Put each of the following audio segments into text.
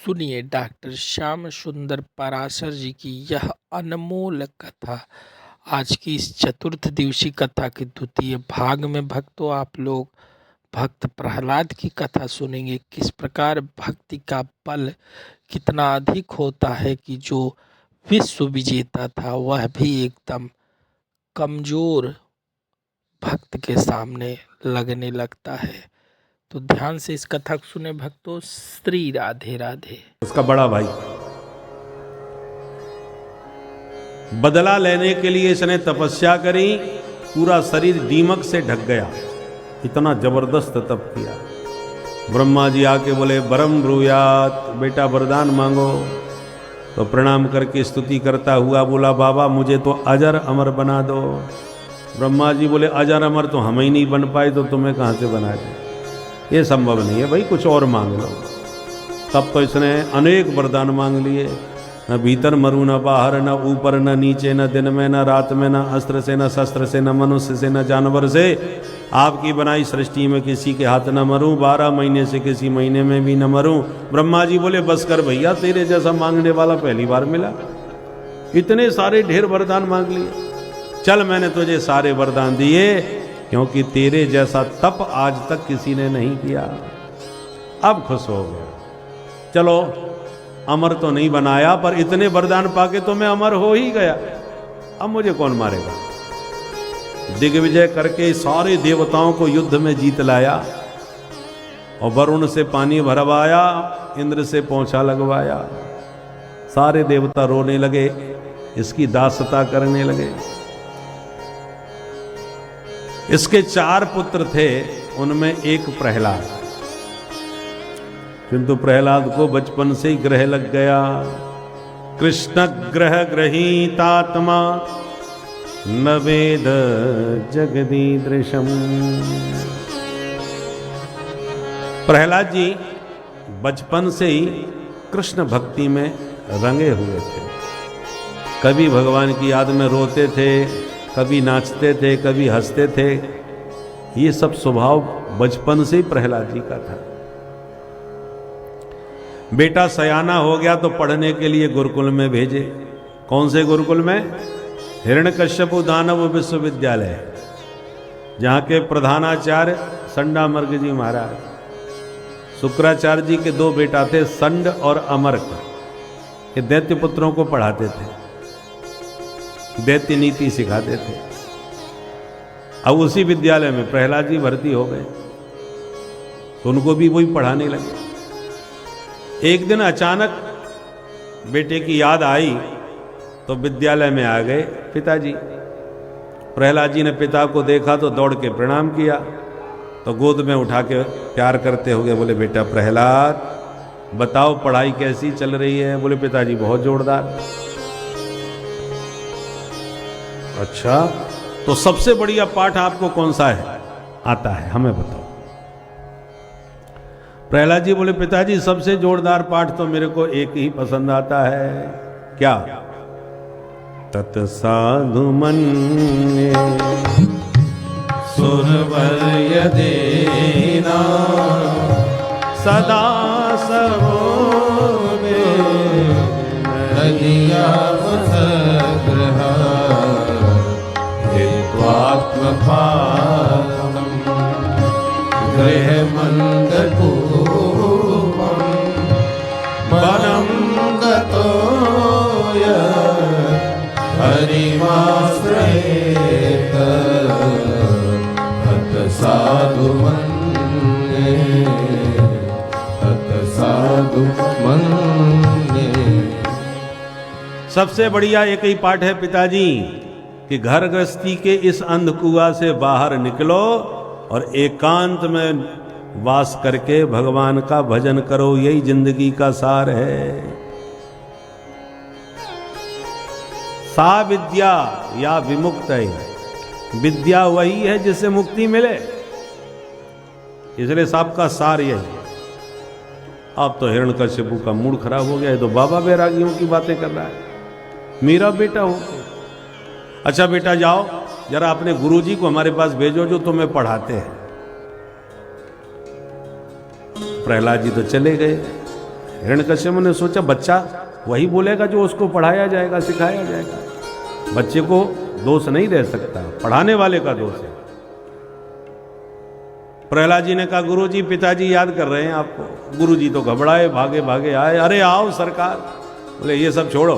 सुनिए डॉक्टर श्याम सुंदर पराशर जी की यह अनमोल कथा। आज की इस चतुर्थ दिवसीय कथा के द्वितीय भाग में भक्तों आप लोग भक्त प्रहलाद की कथा सुनेंगे। किस प्रकार भक्ति का बल कितना अधिक होता है कि जो विश्व विजेता था वह भी एकदम कमजोर भक्त के सामने लगने लगता है। तो ध्यान से इस कथा को सुने भक्तों। श्री राधे राधे। उसका बड़ा भाई बदला लेने के लिए इसने तपस्या करी, पूरा शरीर दीमक से ढक गया, इतना जबरदस्त तप किया। ब्रह्मा जी आके बोले बरम ब्रूयात, बेटा वरदान मांगो। तो प्रणाम करके स्तुति करता हुआ बोला बाबा मुझे तो अजर अमर बना दो। ब्रह्मा जी बोले अजर अमर तो हम ही नहीं बन पाए तो तुम्हें कहां से बना दे, ये संभव नहीं है भाई, कुछ और मांग लो। तब तो इसने अनेक वरदान मांग लिए, न भीतर मरूं न बाहर, न ऊपर न नीचे, न दिन में न रात में, न अस्त्र से न शस्त्र से, न मनुष्य से न जानवर से, आपकी बनाई सृष्टि में किसी के हाथ न मरूं, 12 महीने से किसी महीने में भी न मरूं। ब्रह्मा जी बोले बस कर भैया, तेरे जैसा मांगने वाला पहली बार मिला, इतने सारे ढेर वरदान मांग लिए। चल मैंने तुझे सारे वरदान दिए, क्योंकि तेरे जैसा तप आज तक किसी ने नहीं किया। अब खुश हो गया। चलो अमर तो नहीं बनाया, पर इतने वरदान पाके तो मैं अमर हो ही गया, अब मुझे कौन मारेगा। दिग्विजय करके सारे देवताओं को युद्ध में जीत लाया, और वरुण से पानी भरवाया, इंद्र से पोंछा लगवाया। सारे देवता रोने लगे, इसकी दासता करने लगे। इसके 4 पुत्र थे, उनमें एक प्रहलाद, किंतु प्रहलाद को बचपन से ही ग्रह लग गया। कृष्ण ग्रह ग्रहीतात्मा न वेद जगदीदृशम। प्रहलाद जी बचपन से ही कृष्ण भक्ति में रंगे हुए थे। कभी भगवान की याद में रोते थे, कभी नाचते थे, कभी हंसते थे। ये सब स्वभाव बचपन से ही प्रहलाद जी का था। बेटा सयाना हो गया तो पढ़ने के लिए गुरुकुल में भेजे। कौन से गुरुकुल में? हिरण्यकश्यपु दानव विश्वविद्यालय, जहाँ के प्रधानाचार्य संडामर्क जी महाराज। शुक्राचार्य जी के 2 बेटा थे, संड और अमर्क। ये दैत्य पुत्रों को पढ़ाते थे, दैत्य नीति सिखाते थे। अब उसी विद्यालय में प्रहलाद जी भर्ती हो गए, तो उनको भी वही पढ़ाने लगे। एक दिन अचानक बेटे की याद आई, तो विद्यालय में आ गए पिताजी। प्रहलाद जी ने पिता को देखा तो दौड़ के प्रणाम किया, तो गोद में उठा के प्यार करते हुए बोले बेटा प्रहलाद बताओ पढ़ाई कैसी चल रही है। बोले पिताजी बहुत जोरदार। अच्छा, तो सबसे बढ़िया पाठ आपको कौन सा है आता है, हमें बताओ। प्रहलाद जी बोले पिताजी सबसे जोरदार पाठ तो मेरे को एक ही पसंद आता है। क्या? तत्साधु मन्ये सुरवर्य देना सदा सर्वोमे हित्वात्मपादम् गृहमन्दपूपम् वनं गतो हरिमाश्रयेत तत्साधु मन्ये तत्साधु मन्ये। सबसे बढ़िया एक ही पाठ है पिताजी कि घर गृहस्थी के इस अंधकुआ से बाहर निकलो और एकांत में वास करके भगवान का भजन करो, यही जिंदगी का सार है। सा विद्या या विमुक्त है, विद्या वही है जिससे मुक्ति मिले, इसलिए सबका सार यही। अब तो हिरण्यकश्यपु का मूड खराब हो गया है, तो बाबा बैरागियों की बातें कर रहा है, मेरा बेटा हो। अच्छा बेटा जाओ जरा अपने गुरुजी को हमारे पास भेजो जो तुम्हें पढ़ाते हैं। प्रहलाद जी तो चले गए। हिरण्यकश्यप ने सोचा बच्चा वही बोलेगा जो उसको पढ़ाया जाएगा, सिखाया जाएगा। बच्चे को दोष नहीं दे सकता, पढ़ाने वाले का दोष है। प्रहलाद जी ने कहा गुरुजी पिताजी याद कर रहे हैं आपको। गुरुजी तो घबराए, भागे भागे आए, अरे आओ सरकार। बोले ये सब छोड़ो,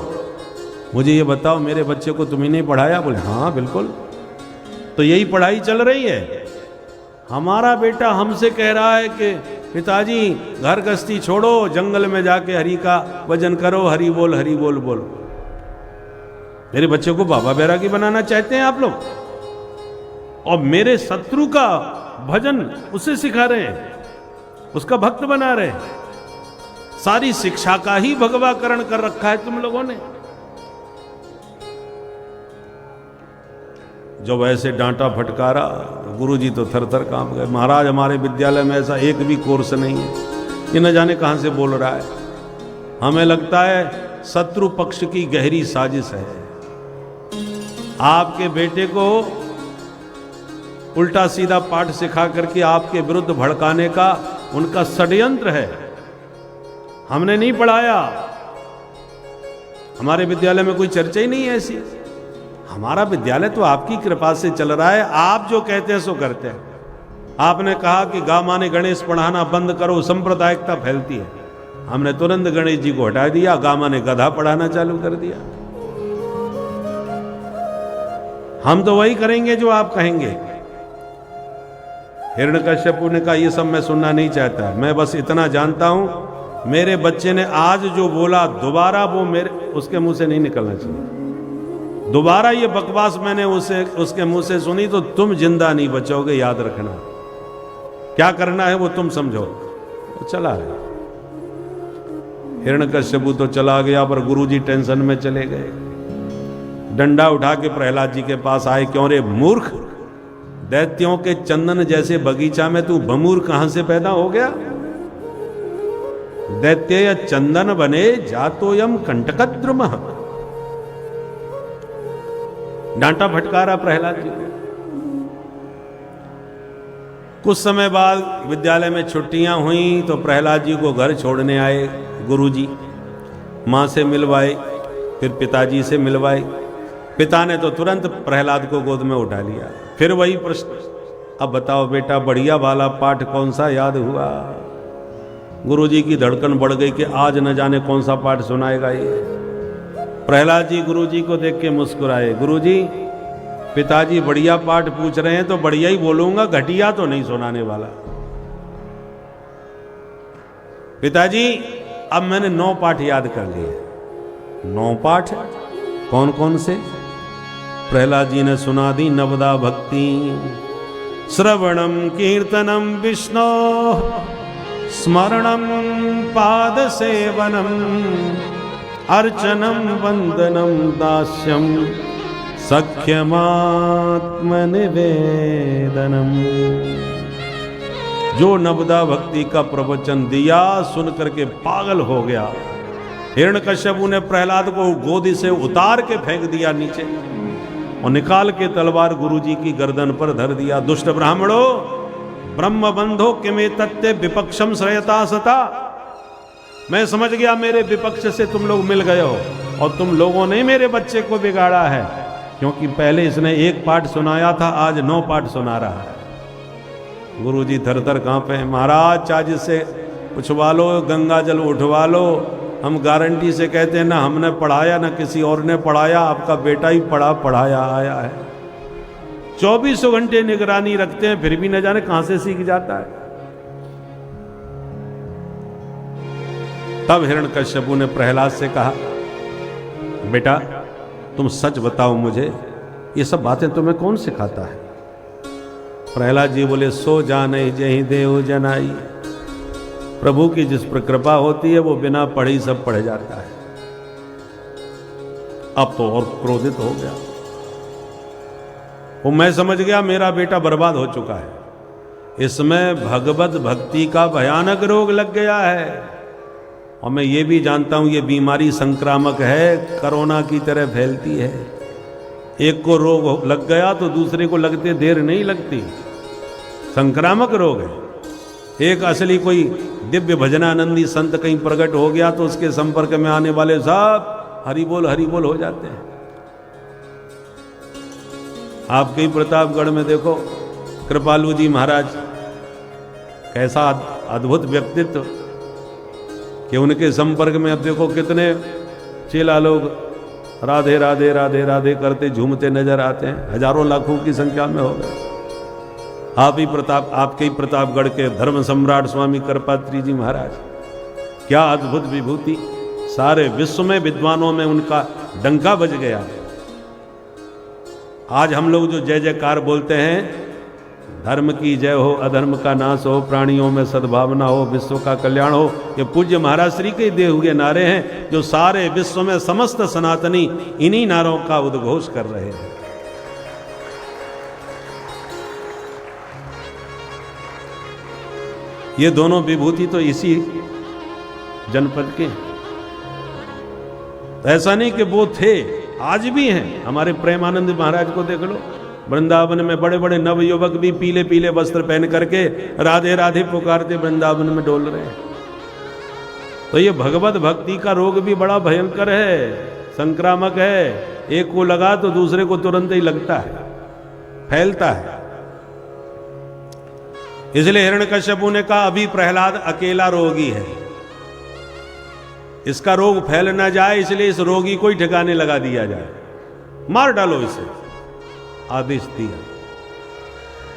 मुझे ये बताओ मेरे बच्चे को तुम्ही नहीं पढ़ाया? बोले हाँ बिल्कुल, तो यही पढ़ाई चल रही है। हमारा बेटा हमसे कह रहा है कि पिताजी घर गस्ती छोड़ो, जंगल में जाके हरि का भजन करो, हरि बोल बोल। मेरे बच्चे को बाबा बैरागी बनाना चाहते हैं आप लोग, और मेरे शत्रु का भजन उसे सिखा रहे हैं, उसका भक्त बना रहे हैं। सारी शिक्षा का ही भगवाकरण कर रखा है तुम लोगों ने। जब ऐसे डांटा फटकारा, गुरुजी तो थर थर कांप गए। महाराज हमारे विद्यालय में ऐसा एक भी कोर्स नहीं है, ये न जाने कहां से बोल रहा है। हमें लगता है शत्रु पक्ष की गहरी साजिश है। आपके बेटे को उल्टा सीधा पाठ सिखा करके आपके विरुद्ध भड़काने का उनका षड्यंत्र है। हमने नहीं पढ़ाया, हमारे विद्यालय में कोई चर्चा ही नहीं है ऐसी। हमारा विद्यालय तो आपकी कृपा से चल रहा है, आप जो कहते हैं सो करते हैं। आपने कहा कि गा माने गणेश पढ़ाना बंद करो, सांप्रदायिकता फैलती है। हमने तुरंत गणेश जी को हटा दिया, गा माने गधा पढ़ाना चालू कर दिया। हम तो वही करेंगे जो आप कहेंगे। हिरण्यकश्यप ने कहा ये सब मैं सुनना नहीं चाहता, मैं बस इतना जानता हूं मेरे बच्चे ने आज जो बोला दोबारा वो मेरे उसके मुंह से नहीं निकलना चाहिए। दोबारा ये बकवास मैंने उसके मुंह से सुनी तो तुम जिंदा नहीं बचोगे, याद रखना। क्या करना है वो तुम समझो। वो चला है, हिरण्यकश्यप तो चला गया, पर गुरुजी टेंशन में चले गए। डंडा उठा के प्रहलाद जी के पास आए। क्यों रे मूर्ख, दैत्यों के चंदन जैसे बगीचा में तू बमूर कहां से पैदा हो गया? दैत्य चंदन बने जातोयम कंटकद्रुम। डांटा फटकारा प्रहलाद जी को। कुछ समय बाद विद्यालय में छुट्टियां हुई तो प्रहलाद जी को घर छोड़ने आए गुरुजी। मां से मिलवाए, फिर पिताजी से मिलवाए। पिता ने तो तुरंत प्रहलाद को गोद में उठा लिया। फिर वही प्रश्न, अब बताओ बेटा बढ़िया वाला पाठ कौन सा याद हुआ? गुरुजी की धड़कन बढ़ गई कि आज न जाने कौन सा पाठ सुनाएगा ये। प्रहलाद जी गुरुजी को देख के मुस्कुराए। गुरुजी पिताजी बढ़िया पाठ पूछ रहे हैं तो बढ़िया ही बोलूंगा, घटिया तो नहीं सुनाने वाला। पिताजी अब मैंने 9 पाठ याद कर लिए। 9 पाठ कौन कौन से? प्रहलाद जी ने सुना दी। नवदा भक्ति, श्रवणम कीर्तनम विष्णु, स्मरणम पाद सेवनम, अर्चनम वंदनम दास्यम, सख्यमात्म निवेदनम। जो नवदा भक्ति का प्रवचन दिया सुन करके पागल हो गया। हिरण्यकश्यप ने प्रहलाद को गोदी से उतार के फेंक दिया नीचे और निकाल के तलवार गुरुजी की गर्दन पर धर दिया। दुष्ट ब्राह्मणों, ब्रह्म बंधो किमे तत्ते विपक्षम श्रयता सता। मैं समझ गया मेरे विपक्ष से तुम लोग मिल गए हो और तुम लोगों ने मेरे बच्चे को बिगाड़ा है, क्योंकि पहले इसने 1 पाठ सुनाया था, आज 9 पाठ सुना रहा है। गुरुजी थर थर कांपे। महाराज चार्ज से पूछवा लो, गंगा जल उठवा लो। हम गारंटी से कहते हैं ना हमने पढ़ाया ना किसी और ने पढ़ाया, आपका बेटा ही पढ़ाया आया है। 24 घंटे निगरानी रखते हैं, फिर भी न जाने कहां से सीख जाता है। तब हिरण्यकश्यप ने प्रहलाद से कहा, बेटा तुम सच बताओ मुझे, ये सब बातें तुम्हें कौन सिखाता है? प्रहलाद जी बोले, सो जाने जहि देव जनाई। प्रभु की जिस पर कृपा होती है वो बिना पढ़े ही सब पढ़ जाता है। अब तो और क्रोधित हो गया। वो मैं समझ गया मेरा बेटा बर्बाद हो चुका है। इसमें भगवत भक्ति का भयानक रोग लग गया है। और मैं ये भी जानता हूं ये बीमारी संक्रामक है, कोरोना की तरह फैलती है। एक को रोग लग गया तो दूसरे को लगते देर नहीं लगती। संक्रामक रोग है। एक असली कोई दिव्य भजनानंदी संत कहीं प्रकट हो गया तो उसके संपर्क में आने वाले सब हरि बोल हो जाते हैं। आपके ही प्रतापगढ़ में देखो कृपालू जी महाराज, कैसा अद्भुत व्यक्तित्व कि उनके संपर्क में अब देखो कितने चेला लोग राधे राधे राधे राधे करते झूमते नजर आते हैं, हजारों लाखों की संख्या में हो गए। आपके ही प्रतापगढ़ के धर्म सम्राट स्वामी करपात्री जी महाराज, क्या अद्भुत विभूति, सारे विश्व में विद्वानों में उनका डंका बज गया। आज हम लोग जो जय जयकार बोलते हैं, धर्म की जय हो, अधर्म का नाश हो, प्राणियों में सद्भावना हो, विश्व का कल्याण हो, ये पूज्य महाराज श्री के दिए हुए नारे हैं जो सारे विश्व में समस्त सनातनी इन्हीं नारों का उद्घोष कर रहे हैं। ये दोनों विभूति तो इसी जनपद के, ऐसा नहीं कि वो थे, आज भी हैं। हमारे प्रेमानंद महाराज को देख लो, वृंदावन में बड़े बड़े नवयुवक भी पीले पीले वस्त्र पहन करके राधे राधे पुकारते वृंदावन में डोल रहे हैं। तो ये भगवत भक्ति का रोग भी बड़ा भयंकर है, संक्रामक है। एक को लगा तो दूसरे को तुरंत ही लगता है, फैलता है। इसलिए हिरण्यकश्यपु ने कहा अभी प्रहलाद अकेला रोगी है, इसका रोग फैल ना जाए, इसलिए इस रोगी को ही ठिकाने लगा दिया जाए, मार डालो इसे, आदेश दिया।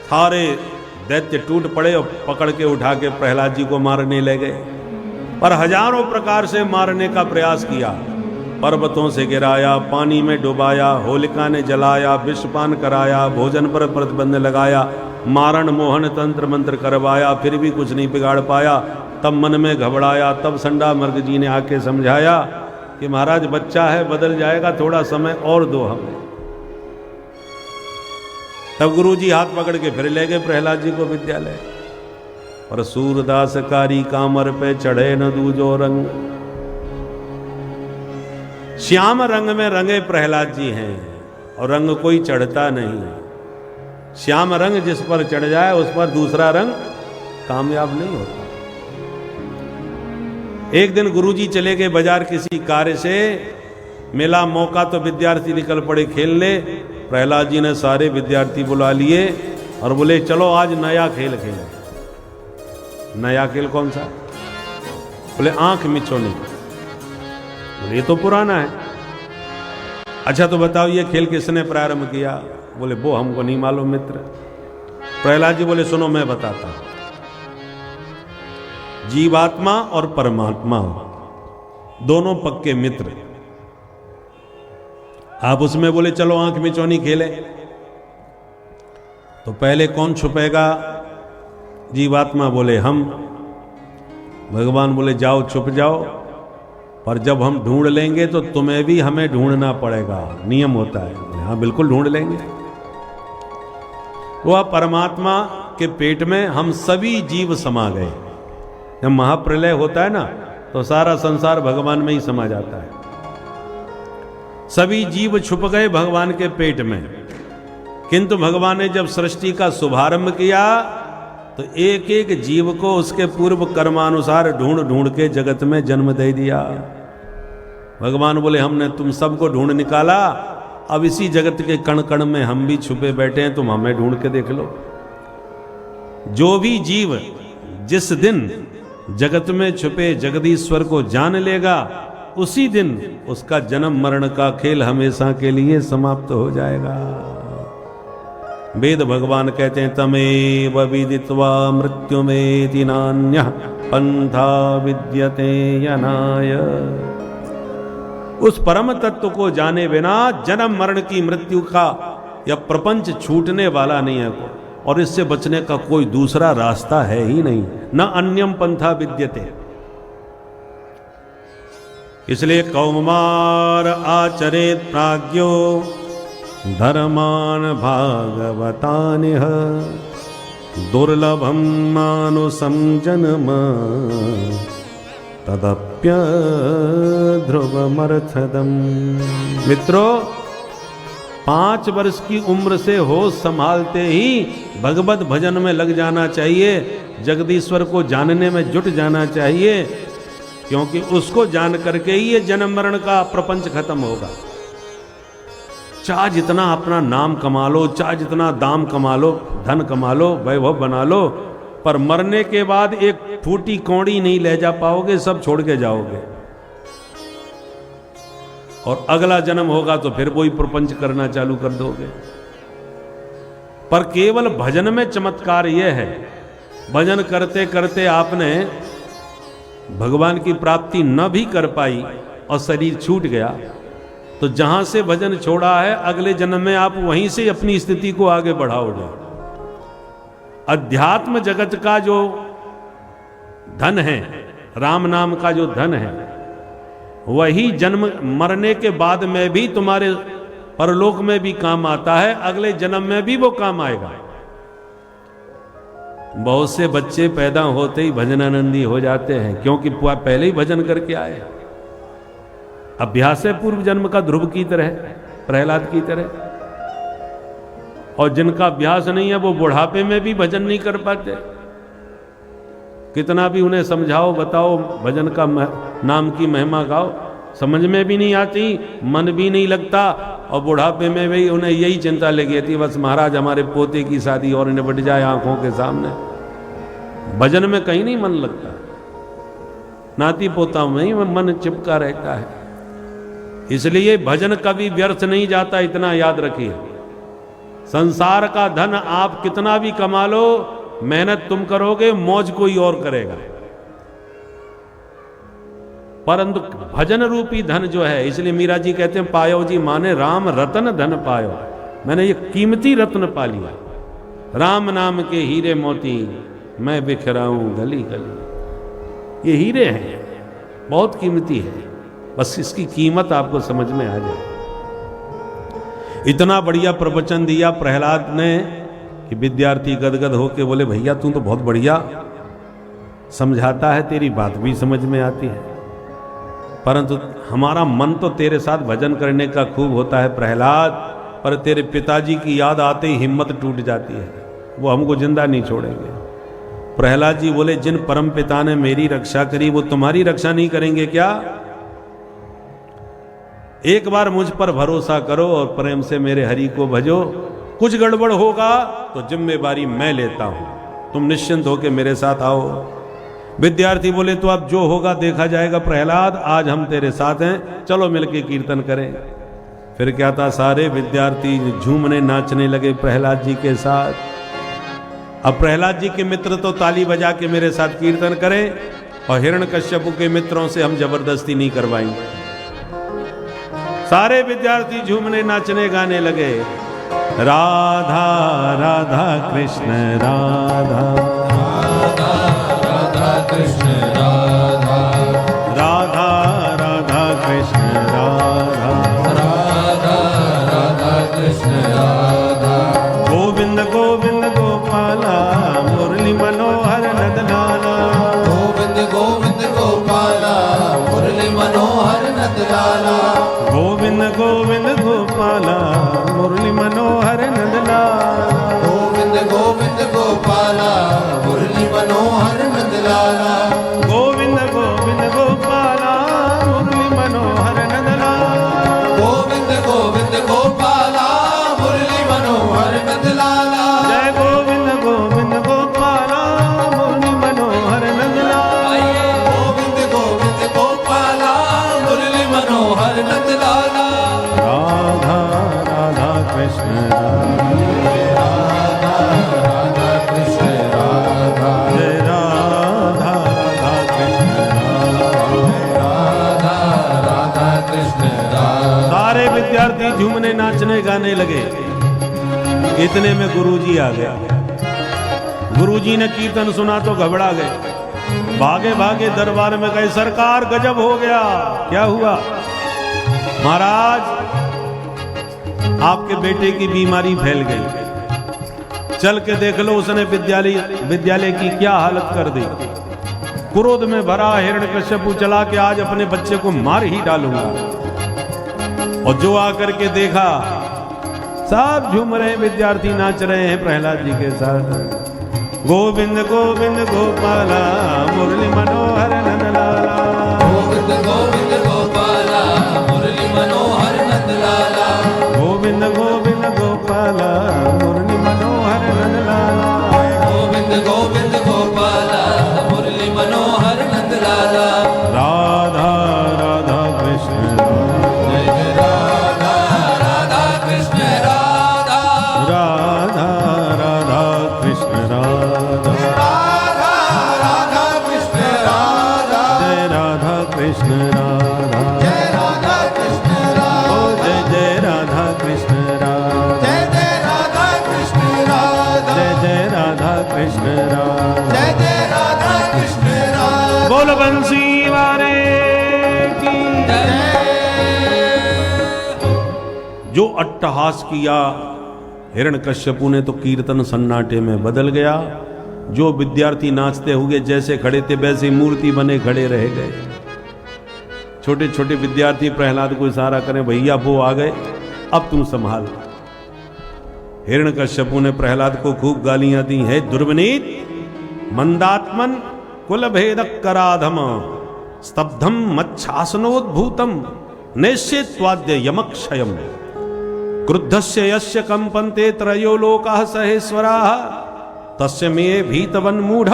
सारे दैत्य टूट पड़े और पकड़ के उठा के प्रहलाद जी को मारने ले गए। पर हजारों प्रकार से मारने का प्रयास किया, पर्वतों से गिराया, पानी में डुबाया, होलिका ने जलाया, विषपान कराया, भोजन पर प्रतिबंध लगाया, मारण मोहन तंत्र मंत्र करवाया, फिर भी कुछ नहीं बिगाड़ पाया। तब मन में घबराया, तब संडा मर्ग जी ने आके समझाया कि महाराज बच्चा है, बदल जाएगा, थोड़ा समय और दो हमें। तब गुरु जी हाथ पकड़ के फिर ले गए प्रहलाद जी को विद्यालय। और सूरदास कारी कामर पे चढ़े न दूजो रंग, श्याम रंग में रंगे प्रहलाद जी हैं और रंग कोई चढ़ता नहीं। श्याम रंग जिस पर चढ़ जाए उस पर दूसरा रंग कामयाब नहीं होता। एक दिन गुरुजी चले गए बाजार किसी कार्य से, मिला मौका तो विद्यार्थी निकल पड़े खेलने। प्रहलाद जी ने सारे विद्यार्थी बुला लिए और बोले चलो आज नया खेल खेलें। नया खेल कौन सा? बोले आंख मिचोनी। बोले ये तो पुराना है। अच्छा तो बताओ ये खेल किसने प्रारंभ किया? बोले वो हमको नहीं मालूम मित्र। प्रहलाद जी बोले सुनो मैं बताता हूं। जीवात्मा और परमात्मा दोनों पक्के मित्र। आप उसमें बोले चलो आंख मिचौनी खेले, तो पहले कौन छुपेगा? जीवात्मा बोले हम। भगवान बोले जाओ छुप जाओ, पर जब हम ढूंढ लेंगे तो तुम्हें भी हमें ढूंढना पड़ेगा, नियम होता है। बोले हाँ बिल्कुल ढूंढ लेंगे। वह परमात्मा के पेट में हम सभी जीव समा गए। जब महाप्रलय होता है ना तो सारा संसार भगवान में ही समा जाता है। सभी जीव छुप गए भगवान के पेट में। किंतु भगवान ने जब सृष्टि का शुभारंभ किया तो एक एक जीव को उसके पूर्व कर्मानुसार ढूंढ ढूंढ के जगत में जन्म दे दिया। भगवान बोले हमने तुम सबको ढूंढ निकाला, अब इसी जगत के कण कण में हम भी छुपे बैठे हैं, तुम हमें ढूंढ के देख लो। जो भी जीव जिस दिन जगत में छुपे जगदीश्वर को जान लेगा, उसी दिन उसका जन्म मरण का खेल हमेशा के लिए समाप्त हो जाएगा। वेद भगवान कहते हैं तमेव विदित्वा मृत्युमेति नान्यः पंथा विद्यते यनाय। उस परम तत्व को जाने बिना जन्म मरण की मृत्यु का या प्रपंच छूटने वाला नहीं है, और इससे बचने का कोई दूसरा रास्ता है ही नहीं। न अन्यम पंथा विद्यते। इसलिए कौमार आचरेत प्राज्ञो धर्मान भागवतानिह दुर्लभम मानुषं जन्म तदप्य ध्रुवमर्थदम। मित्रों 5 वर्ष की उम्र से होश संभालते ही भगवत भजन में लग जाना चाहिए, जगदीश्वर को जानने में जुट जाना चाहिए, क्योंकि उसको जान करके ही ये जन्म मरण का प्रपंच खत्म होगा। चाहे जितना अपना नाम कमा लो, चाहे जितना दाम कमा लो, धन कमा लो, वैभव बना लो, पर मरने के बाद एक फूटी कौड़ी नहीं ले जा पाओगे, सब छोड़ के जाओगे। और अगला जन्म होगा तो फिर वही प्रपंच करना चालू कर दोगे। पर केवल भजन में चमत्कार यह है, भजन करते करते आपने भगवान की प्राप्ति न भी कर पाई और शरीर छूट गया, तो जहां से भजन छोड़ा है अगले जन्म में आप वहीं से अपनी स्थिति को आगे बढ़ाओगे। अध्यात्म जगत का जो धन है, राम नाम का जो धन है, वही जन्म मरने के बाद में भी तुम्हारे परलोक में भी काम आता है, अगले जन्म में भी वो काम आएगा। बहुत से बच्चे पैदा होते ही भजनानंदी हो जाते हैं, क्योंकि पहले ही भजन करके आए। अभ्यास है पूर्व जन्म का, ध्रुव की तरह, प्रहलाद की तरह। और जिनका अभ्यास नहीं है वो बुढ़ापे में भी भजन नहीं कर पाते। कितना भी उन्हें समझाओ, बताओ, भजन का नाम की महिमा गाओ, समझ में भी नहीं आती, मन भी नहीं लगता, और बुढ़ापे में भी उन्हें यही चिंता लगी थी, बस महाराज हमारे पोते की शादी और निपट जाए आंखों के सामने। भजन में कहीं नहीं मन लगता, नाती पोता में ही मन चिपका रहता है। इसलिए भजन कभी व्यर्थ नहीं जाता, इतना याद रखिए। संसार का धन आप कितना भी कमा लो, मेहनत तुम करोगे, मौज कोई और करेगा। परंतु भजन रूपी धन जो है, इसलिए मीरा जी कहते हैं पायो जी माने राम रतन धन पायो। मैंने ये कीमती रत्न पा लिया, राम नाम के हीरे मोती मैं बिखराऊं गली गली। ये हीरे हैं, बहुत कीमती है, बस इसकी कीमत आपको समझ में आ जाए। इतना बढ़िया प्रवचन दिया प्रहलाद ने कि विद्यार्थी गदगद होके बोले, भैया तू तो बहुत बढ़िया समझाता है, तेरी बात भी समझ में आती है, परंतु हमारा मन तो तेरे साथ भजन करने का खूब होता है प्रहलाद, पर तेरे पिताजी की याद आते ही हिम्मत टूट जाती है, वो हमको जिंदा नहीं छोड़ेंगे। प्रहलाद जी बोले, जिन परम पिता ने मेरी रक्षा करी वो तुम्हारी रक्षा नहीं करेंगे क्या? एक बार मुझ पर भरोसा करो और प्रेम से मेरे हरि को भजो, कुछ गड़बड़ होगा तो जिम्मेवारी मैं लेता हूं, तुम निश्चिंत होकर मेरे साथ आओ। विद्यार्थी बोले, तो अब जो होगा देखा जाएगा प्रहलाद, आज हम तेरे साथ हैं, चलो मिलके कीर्तन करें। फिर क्या था, सारे विद्यार्थी झूमने नाचने लगे प्रहलाद जी के साथ। अब प्रहलाद जी के मित्र तो ताली बजा के मेरे साथ कीर्तन करें, और हिरण्यकश्यप के मित्रों से हम जबरदस्ती नहीं करवाएंगे। सारे विद्यार्थी झूमने नाचने गाने लगे, राधा राधा कृष्ण राधा राधा राधा कृष्ण राधा राधा राधा कृष्ण राधा राधा राधा कृष्ण राधा। गोविंद गोविंद गोपाला मुरली मनोहर नंदलाला, गोविंद गोविंद गोपाला मुरली मनोहर नंदलाला, गोविंद गोविंद गोपाला मुरली मनोहर नंदलाला, गोविंद गोविंद गोपाला मुरली मनोहर नंदलाला, गोविंद गोविंद गोपाला मुरली मनोहर नंदलाला, गोविंद गोविंद गोपाला मुरली मनोहर नंदलाला, जय गोविंद गोविंद गोपाला मुरली मनोहर नंदलाला, गोविंद गोविंद गोपाला मुरली मनोहर नंदलाला। राधा राधा कृष्ण राधा राधा कृष्ण राधा, जय राधा राधा कृष्ण राधा राधा कृष्ण राधा। सारे विद्यार्थी झूमने नाचने गाने लगे। इतने में गुरुजी आ गया। गुरुजी ने कीर्तन सुना तो घबरा गए, भागे भागे दरबार में गए, सरकार गजब हो गया। क्या हुआ? महाराज आपके बेटे की बीमारी फैल गई, चल के देख लो उसने विद्यालय की क्या हालत कर दी। क्रोध में भरा हिरण्यकश्यप चला के आज अपने बच्चे को मार ही डालूंगा। और जो आकर के देखा सब झूम रहे, विद्यार्थी नाच रहे हैं प्रहलाद जी के साथ। गोविंद गोविंद गोपाला मुरली मनोहर नंदलाला, गोविंद गोविंद गोपाला मुरली मनोहर नंदलाला, गोविंद गोविंद गोपाला मुरली मनोहर नंदलाला, गोविंद गोविंद गोपाला मुरली मनोहर नंदलाला। राधा राधा कृष्ण जय जय राधा राधा कृष्ण राधा, राधा राधा कृष्ण राधा, राधा राधा कृष्ण राधा, जय राधा कृष्ण राधा, जय राधा कृष्ण ओ राधा, जय जय राधा कृष्ण राधा, जय जय राधा कृष्ण राधा, जय जय राधा कृष्ण राधा। जय जय राधा कृष्ण राधा। बोल बंसी वाले की जो अट्टहास किया हिरण्यकश्यपु ने तो कीर्तन सन्नाटे में बदल गया। जो विद्यार्थी नाचते हुए जैसे खड़े थे वैसे मूर्ति बने खड़े रह गए। छोटे छोटे विद्यार्थी प्रहलाद को इशारा करें, भैया वो आ गए, अब तुम संभाल। हिरण्यकश्यपु ने प्रहलाद को खूब गालियां दी है, दुर्विनीत मंदात्मन कुल भेद कराधम स्तब्धम मच्छासनोद्भूतम नैश्यत्वाद्य यमक्षयम क्रुद्धस्य यस्य कंपन्ते त्रयो लोकाः सहेश्वराः तस्य मे भीतवन्मूढ़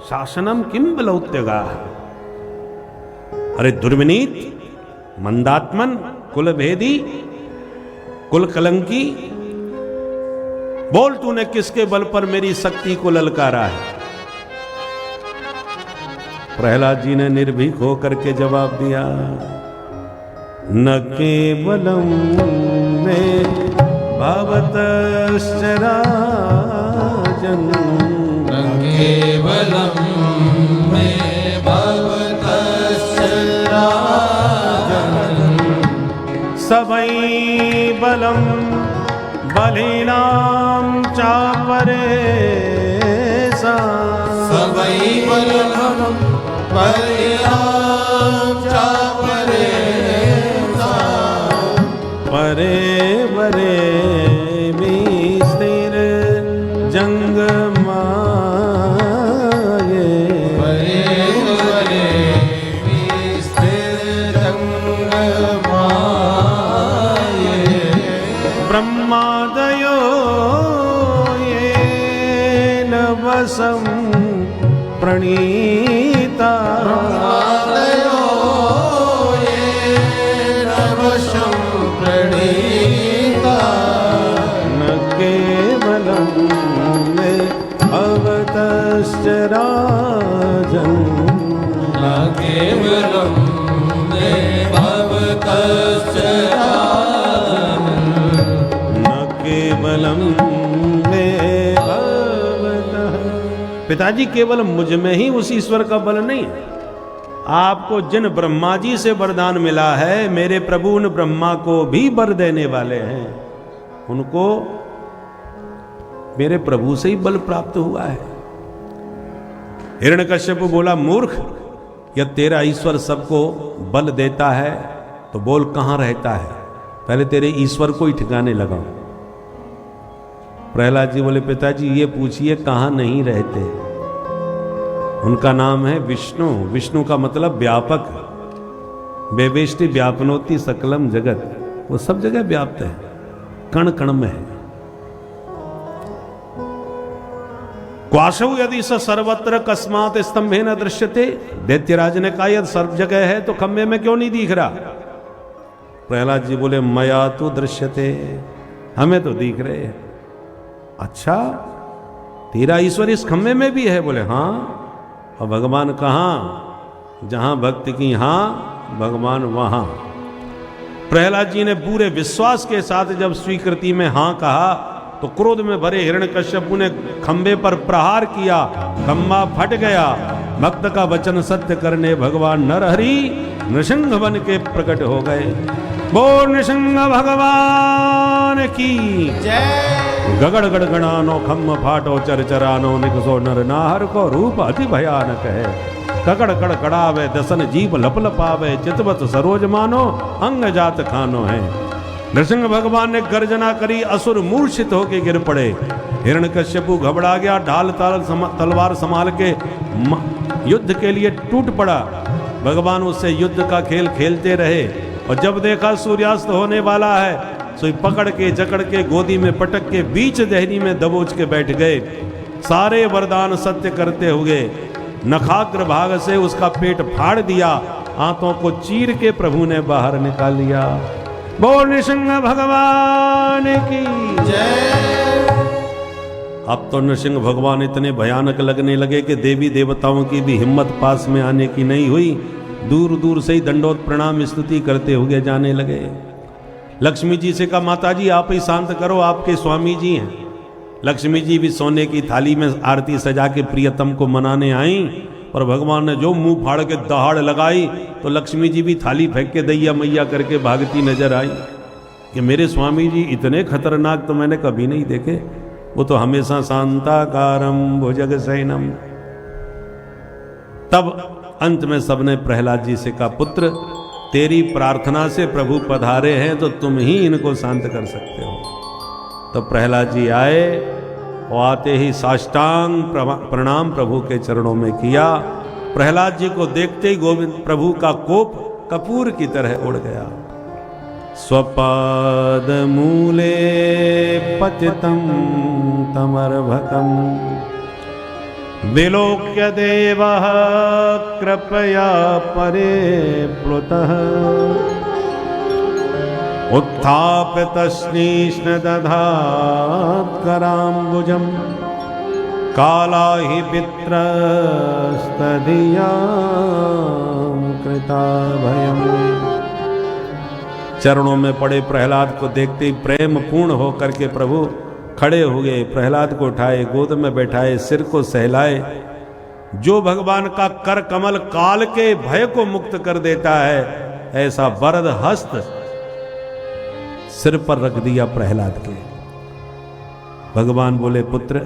शासनम किम बलौत्यगाः। अरे दुर्विनीत मंदात्मन कुलभेदी कुल कलंकी, बोल तूने किसके बल पर मेरी शक्ति को ललकारा है। प्रहलाद जी ने निर्भीक होकर के जवाब दिया, न केवलम में भवतश्च राजन्, केवलम में भवतश्च राजन्, सवै बलम बलिनां चापरे सा, सवै बलम बलिनां चापरे सा, परे वरे स्थिर जंग माये, परे वरे स्थिर जंग माये, ब्रह्मादयो येन वसं प्रणीता, ब्रह्मादयो येन वशं प्रणीता, न केवलं मे भवतश्च राजन्, न केवलं मे भवतश्च राजन्, न केवलं मे भवतः। पिताजी, केवल मुझ में ही उस ईश्वर का बल नहीं है। आपको जिन ब्रह्मा जी से वरदान मिला है, मेरे प्रभु उन ब्रह्मा को भी वर देने वाले हैं। उनको मेरे प्रभु से ही बल प्राप्त हुआ है। हिरण्यकश्यप बोला, मूर्ख, यदि तेरा ईश्वर सबको बल देता है तो बोल कहां रहता है, पहले तेरे ईश्वर को ही ठिकाने लगाओ। प्रहलाद जी बोले, पिताजी ये पूछिए कहां नहीं रहते। उनका नाम है विष्णु। विष्णु का मतलब व्यापक। वेवेष्टि व्यापनोति सकलम जगत, वो सब जगह व्याप्त है, कण कण में है। क्वाशौ यदि स सर्वत्र कस्मात स्तंभे न दृश्यते। दैत्यराज ने कहा, यदि सर्व जगह है तो खंबे में क्यों नहीं दिख रहा। प्रहलाद जी बोले, मया तो दृश्यते, हमें तो दिख रहे हैं। अच्छा, तेरा ईश्वर इस खंबे में भी है? बोले हाँ। और भगवान कहाँ? जहां भक्ति की हां, भगवान वहां। प्रहलाद जी ने पूरे विश्वास के साथ जब स्वीकृति में हां कहा तो क्रोध में भरे हिरण्यकश्यपु ने खंबे पर प्रहार किया, खंबा फट गया। भक्त का वचन सत्य करने भगवान नरहरि नृसिंह बन के प्रकट हो गए। बोल नृसिंह भगवान की जय। गगड़ गड़गड़ानो खम्म फाटो चरचरानो निकसो नर नाहर को रूप अति भयानक है। ककड़ कड़कड़ावे दसन जीव लप लपावे चितवत सरोज मानो अंग जात खानो है। नृसिंह भगवान ने गर्जना करी, असुर मूर्छित होके गिर पड़े। हिरण्यकश्यपु घबरा गया, ढाल तलवार संभाल के युद्ध के लिए टूट पड़ा। भगवान उससे युद्ध का खेल खेलते रहे और जब देखा सूर्यास्त होने वाला है तो पकड़ के जकड़ के गोदी में पटक के बीच देहरी में दबोच के बैठ गए। सारे वरदान सत्य करते हुए नखाग्र भाग से उसका पेट फाड़ दिया, आंतों को चीर के प्रभु ने बाहर निकाल लिया। बोल नृसिंह भगवान की जय। अब तो नृसिंह भगवान इतने भयानक लगने लगे कि देवी देवताओं की भी हिम्मत पास में आने की नहीं हुई। दूर दूर से ही दंडोत प्रणाम स्तुति करते हुए जाने लगे। लक्ष्मी जी से कहा, माता जी आप ही शांत करो, आपके स्वामी जी हैं। लक्ष्मी जी भी सोने की थाली में आरती सजा के प्रियतम को मनाने आई, और भगवान ने जो मुंह फाड़ के दहाड़ लगाई तो लक्ष्मी जी भी थाली फेंक के दैया मैया करके भागती नजर आई कि मेरे स्वामी जी इतने खतरनाक तो मैंने कभी नहीं देखे। वो तो हमेशा शांताकारम भुजगशयनम। तब अंत में सबने प्रहलाद जी से कहा, पुत्र तेरी प्रार्थना से प्रभु पधारे हैं तो तुम ही इनको शांत कर सकते हो। तो प्रहलाद जी आए और आते ही साष्टांग प्रणाम प्रभु के चरणों में किया। प्रहलाद जी को देखते ही गोविंद प्रभु का कोप कपूर की तरह उड़ गया। स्वपाद मूले पतितं तमर्भकं विलोक्य देवः कृपया परे प्लुतः उत्थाप्य तस्नीष्ण दधात् कराम्बुजम् काला हि पित्रस्तधियां कृता भयम्। चरणों में पड़े प्रहलाद को देखते ही प्रेम पूर्ण होकर के प्रभु खड़े हुए, प्रहलाद को उठाए, गोद में बैठाए, सिर को सहलाए। जो भगवान का कर कमल काल के भय को मुक्त कर देता है, ऐसा वरद हस्त सिर पर रख दिया प्रहलाद के। भगवान बोले, पुत्र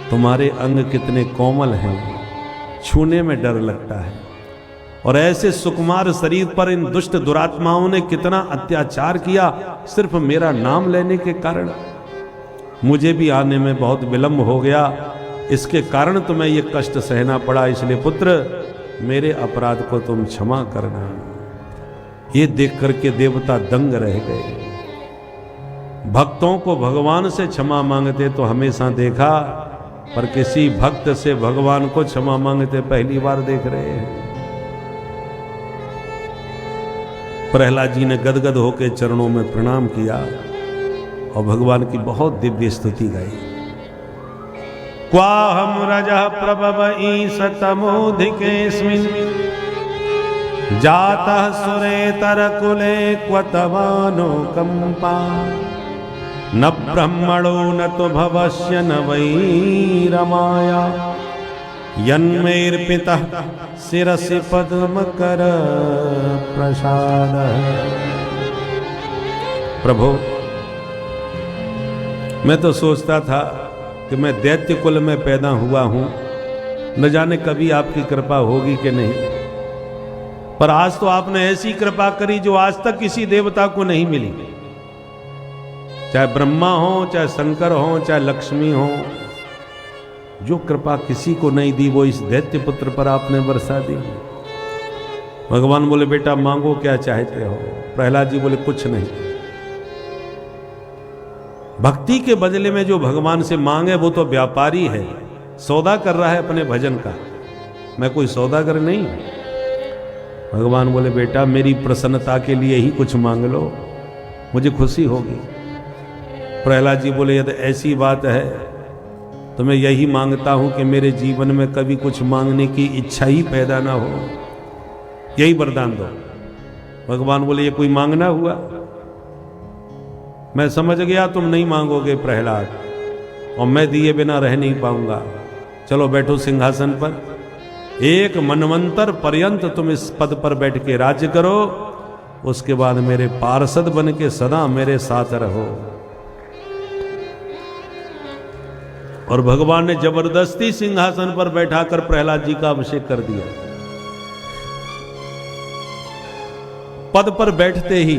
तुम्हारे अंग कितने कोमल हैं, छूने में डर लगता है, और ऐसे सुकुमार शरीर पर इन दुष्ट दुरात्माओं ने कितना अत्याचार किया सिर्फ मेरा नाम लेने के कारण। मुझे भी आने में बहुत विलंब हो गया, इसके कारण तुम्हें ये कष्ट सहना पड़ा। इसलिए पुत्र मेरे अपराध को तुम क्षमा करना। ये देख करके देवता दंग रह गए। भक्तों को भगवान से क्षमा मांगते तो हमेशा देखा, पर किसी भक्त से भगवान को क्षमा मांगते पहली बार देख रहे हैं। प्रहलाद जी ने गदगद होकर चरणों में प्रणाम किया और भगवान की बहुत दिव्य स्तुति गाई। क्वाहम रजः प्रभव ईशतमोधिकेऽस्मिन् जातः सुरेतर कुले क्वतवानो कंपा न ब्रह्मणो न तो भवस्य न वै रमाया यन्मेर्पितः शिरसि पद्मकर प्रसाद। प्रभु मैं तो सोचता था कि मैं दैत्य कुल में पैदा हुआ हूं, न जाने कभी आपकी कृपा होगी कि नहीं, पर आज तो आपने ऐसी कृपा करी जो आज तक किसी देवता को नहीं मिली। चाहे ब्रह्मा हो, चाहे शंकर हो, चाहे लक्ष्मी हो, जो कृपा किसी को नहीं दी वो इस दैत्य पुत्र पर आपने बरसा दी। भगवान बोले, बेटा मांगो क्या चाहते हो। प्रहलाद जी बोले, कुछ नहीं। भक्ति के बदले में जो भगवान से मांगे वो तो व्यापारी है, सौदा कर रहा है अपने भजन का। मैं कोई सौदागर नहीं। भगवान बोले, बेटा मेरी प्रसन्नता के लिए ही कुछ मांग लो, मुझे खुशी होगी। प्रहलाद जी बोले, यदि ऐसी बात है तो मैं यही मांगता हूं कि मेरे जीवन में कभी कुछ मांगने की इच्छा ही पैदा ना हो, यही वरदान दो। भगवान बोले, ये कोई मांगना हुआ? मैं समझ गया तुम नहीं मांगोगे प्रहलाद, और मैं दिए बिना रह नहीं पाऊंगा। चलो बैठो सिंहासन पर, एक मनवंतर पर्यंत तुम इस पद पर बैठ के राज्य करो, उसके बाद मेरे पार्षद बन के सदा मेरे साथ रहो। और भगवान ने जबरदस्ती सिंहासन पर बैठाकर प्रहलाद जी का अभिषेक कर दिया। पद पर बैठते ही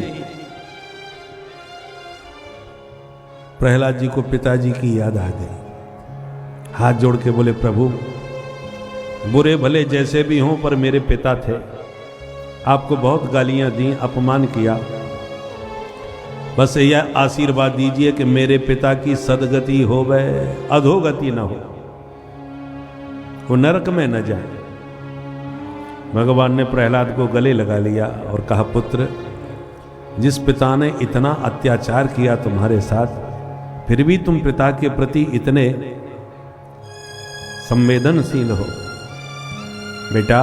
प्रहलाद जी को पिताजी की याद आ गई। हाथ जोड़ के बोले, प्रभु बुरे भले जैसे भी हों पर मेरे पिता थे, आपको बहुत गालियां दी, अपमान किया, बस यह आशीर्वाद दीजिए कि मेरे पिता की सदगति हो गए, अधोगति न हो, वो नरक में न जाए। भगवान ने प्रहलाद को गले लगा लिया और कहा, पुत्र जिस पिता ने इतना अत्याचार किया तुम्हारे साथ, फिर भी तुम पिता के प्रति इतने संवेदनशील हो। बेटा,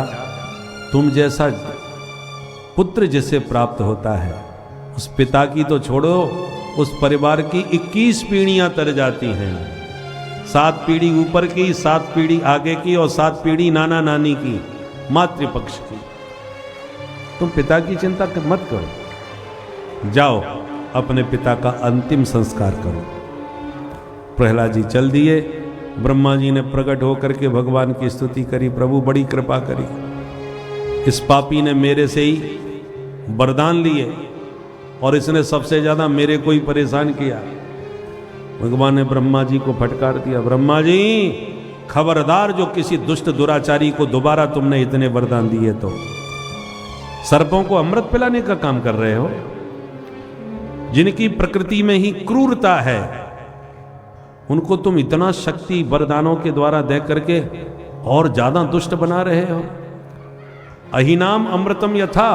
तुम जैसा पुत्र जिसे प्राप्त होता है, उस पिता की तो छोड़ो, उस परिवार की 21 पीढ़ियां तर जाती हैं। 7 पीढ़ी ऊपर की, 7 पीढ़ी आगे की और 7 पीढ़ी नाना नानी की, मातृपक्ष की। तुम पिता की चिंता मत करो, जाओ अपने पिता का अंतिम संस्कार करो। प्रहलाद जी चल दिए। ब्रह्मा जी ने प्रकट होकर के भगवान की स्तुति करी, प्रभु बड़ी कृपा करी, इस पापी ने मेरे से ही वरदान लिए और इसने सबसे ज्यादा मेरे को ही परेशान किया। भगवान ने ब्रह्मा जी को फटकार दिया, ब्रह्मा जी खबरदार, जो किसी दुष्ट दुराचारी को दोबारा तुमने इतने वरदान दिए तो सर्पों को अमृत पिलाने का काम कर रहे हो, जिनकी प्रकृति में ही क्रूरता है, उनको तुम इतना शक्ति वरदानों के द्वारा दे करके और ज्यादा दुष्ट बना रहे हो। अहिनाम अमृतम यथा,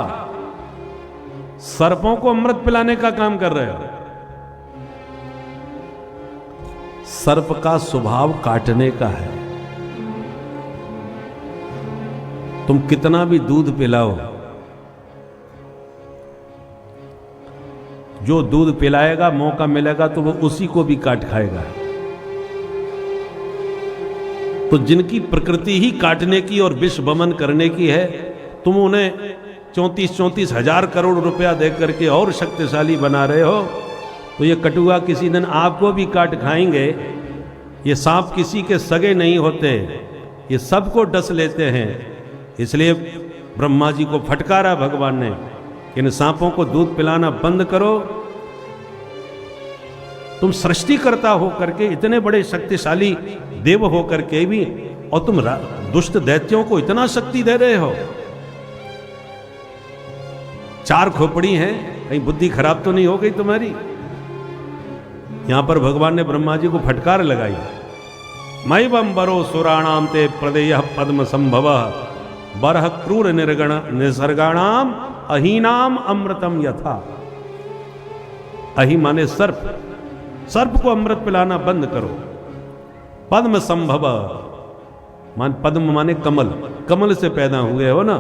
सर्पों को अमृत पिलाने का काम कर रहे हो। सर्प का स्वभाव काटने का है। तुम कितना भी दूध पिलाओ, जो दूध पिलाएगा, मौका मिलेगा तो वो उसी को भी काट खाएगा। तो जिनकी प्रकृति ही काटने की और विष वमन करने की है, तुम उन्हें 34-34 हजार करोड़ रुपया दे करके और शक्तिशाली बना रहे हो, तो ये कटुआ किसी दिन आपको भी काट खाएंगे। ये सांप किसी के सगे नहीं होते, ये सबको डस लेते हैं। इसलिए ब्रह्मा जी को फटकारा भगवान ने, इन सांपों को दूध पिलाना बंद करो। तुम सृष्टिकर्ता हो करके, इतने बड़े शक्तिशाली देव हो करके भी, और तुम दुष्ट दैत्यों को इतना शक्ति दे रहे हो। 4 खोपड़ी हैं, कहीं बुद्धि खराब तो नहीं हो गई तुम्हारी। यहां पर भगवान ने ब्रह्मा जी को फटकार लगाई, मई बम बरो सुराणाम ते प्रदेय पद्म संभव बरह क्रूर निर्गण निसर्गाणाम अहीनाम अमृतम यथा। अही माने सर्प, सर्प को अमृत पिलाना बंद करो। पद्म संभव मान, पद्म माने कमल, कमल से पैदा हुए हो ना,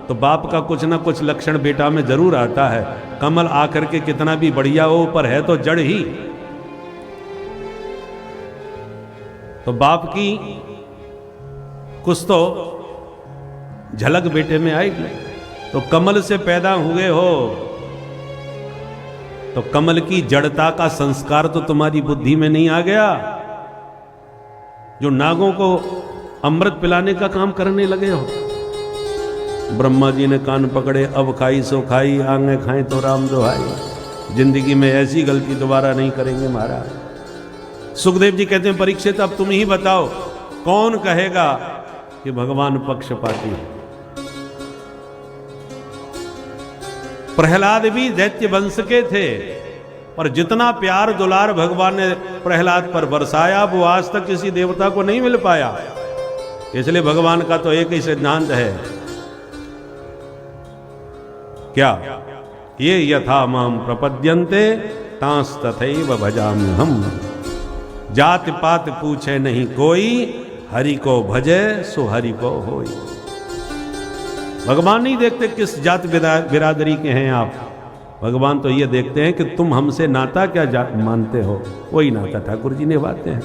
तो बाप का कुछ ना कुछ लक्षण बेटा में जरूर आता है। कमल आकर के कितना भी बढ़िया हो, पर है तो जड़ ही। तो बाप की कुछ तो झलक बेटे में आएगी। तो कमल से पैदा हुए हो, तो कमल की जड़ता का संस्कार तो तुम्हारी बुद्धि में नहीं आ गया, जो नागों को अमृत पिलाने का काम करने लगे हो। ब्रह्मा जी ने कान पकड़े, अब खाई सो खाई, आंगे खाएं तो राम दुहाई। जिंदगी में ऐसी गलती दोबारा नहीं करेंगे महाराज। सुखदेव जी कहते हैं, परीक्षित अब तुम ही बताओ, कौन कहेगा कि भगवान पक्षपाती है। प्रहलाद भी दैत्य वंश के थे, और जितना प्यार दुलार भगवान ने प्रहलाद पर बरसाया, वो आज तक किसी देवता को नहीं मिल पाया। इसलिए भगवान का तो एक ही सिद्धांत है, क्या? ये यथा माम प्रपद्यन्ते तांस तथैव भजामि हम। जात पात पूछे नहीं कोई, हरि को भजे सो हरि को होई। भगवान नहीं देखते किस जात बिरादरी के हैं आप, भगवान तो ये देखते हैं कि तुम हमसे नाता क्या मानते हो, वही नाता ठाकुर जी निभाते हैं।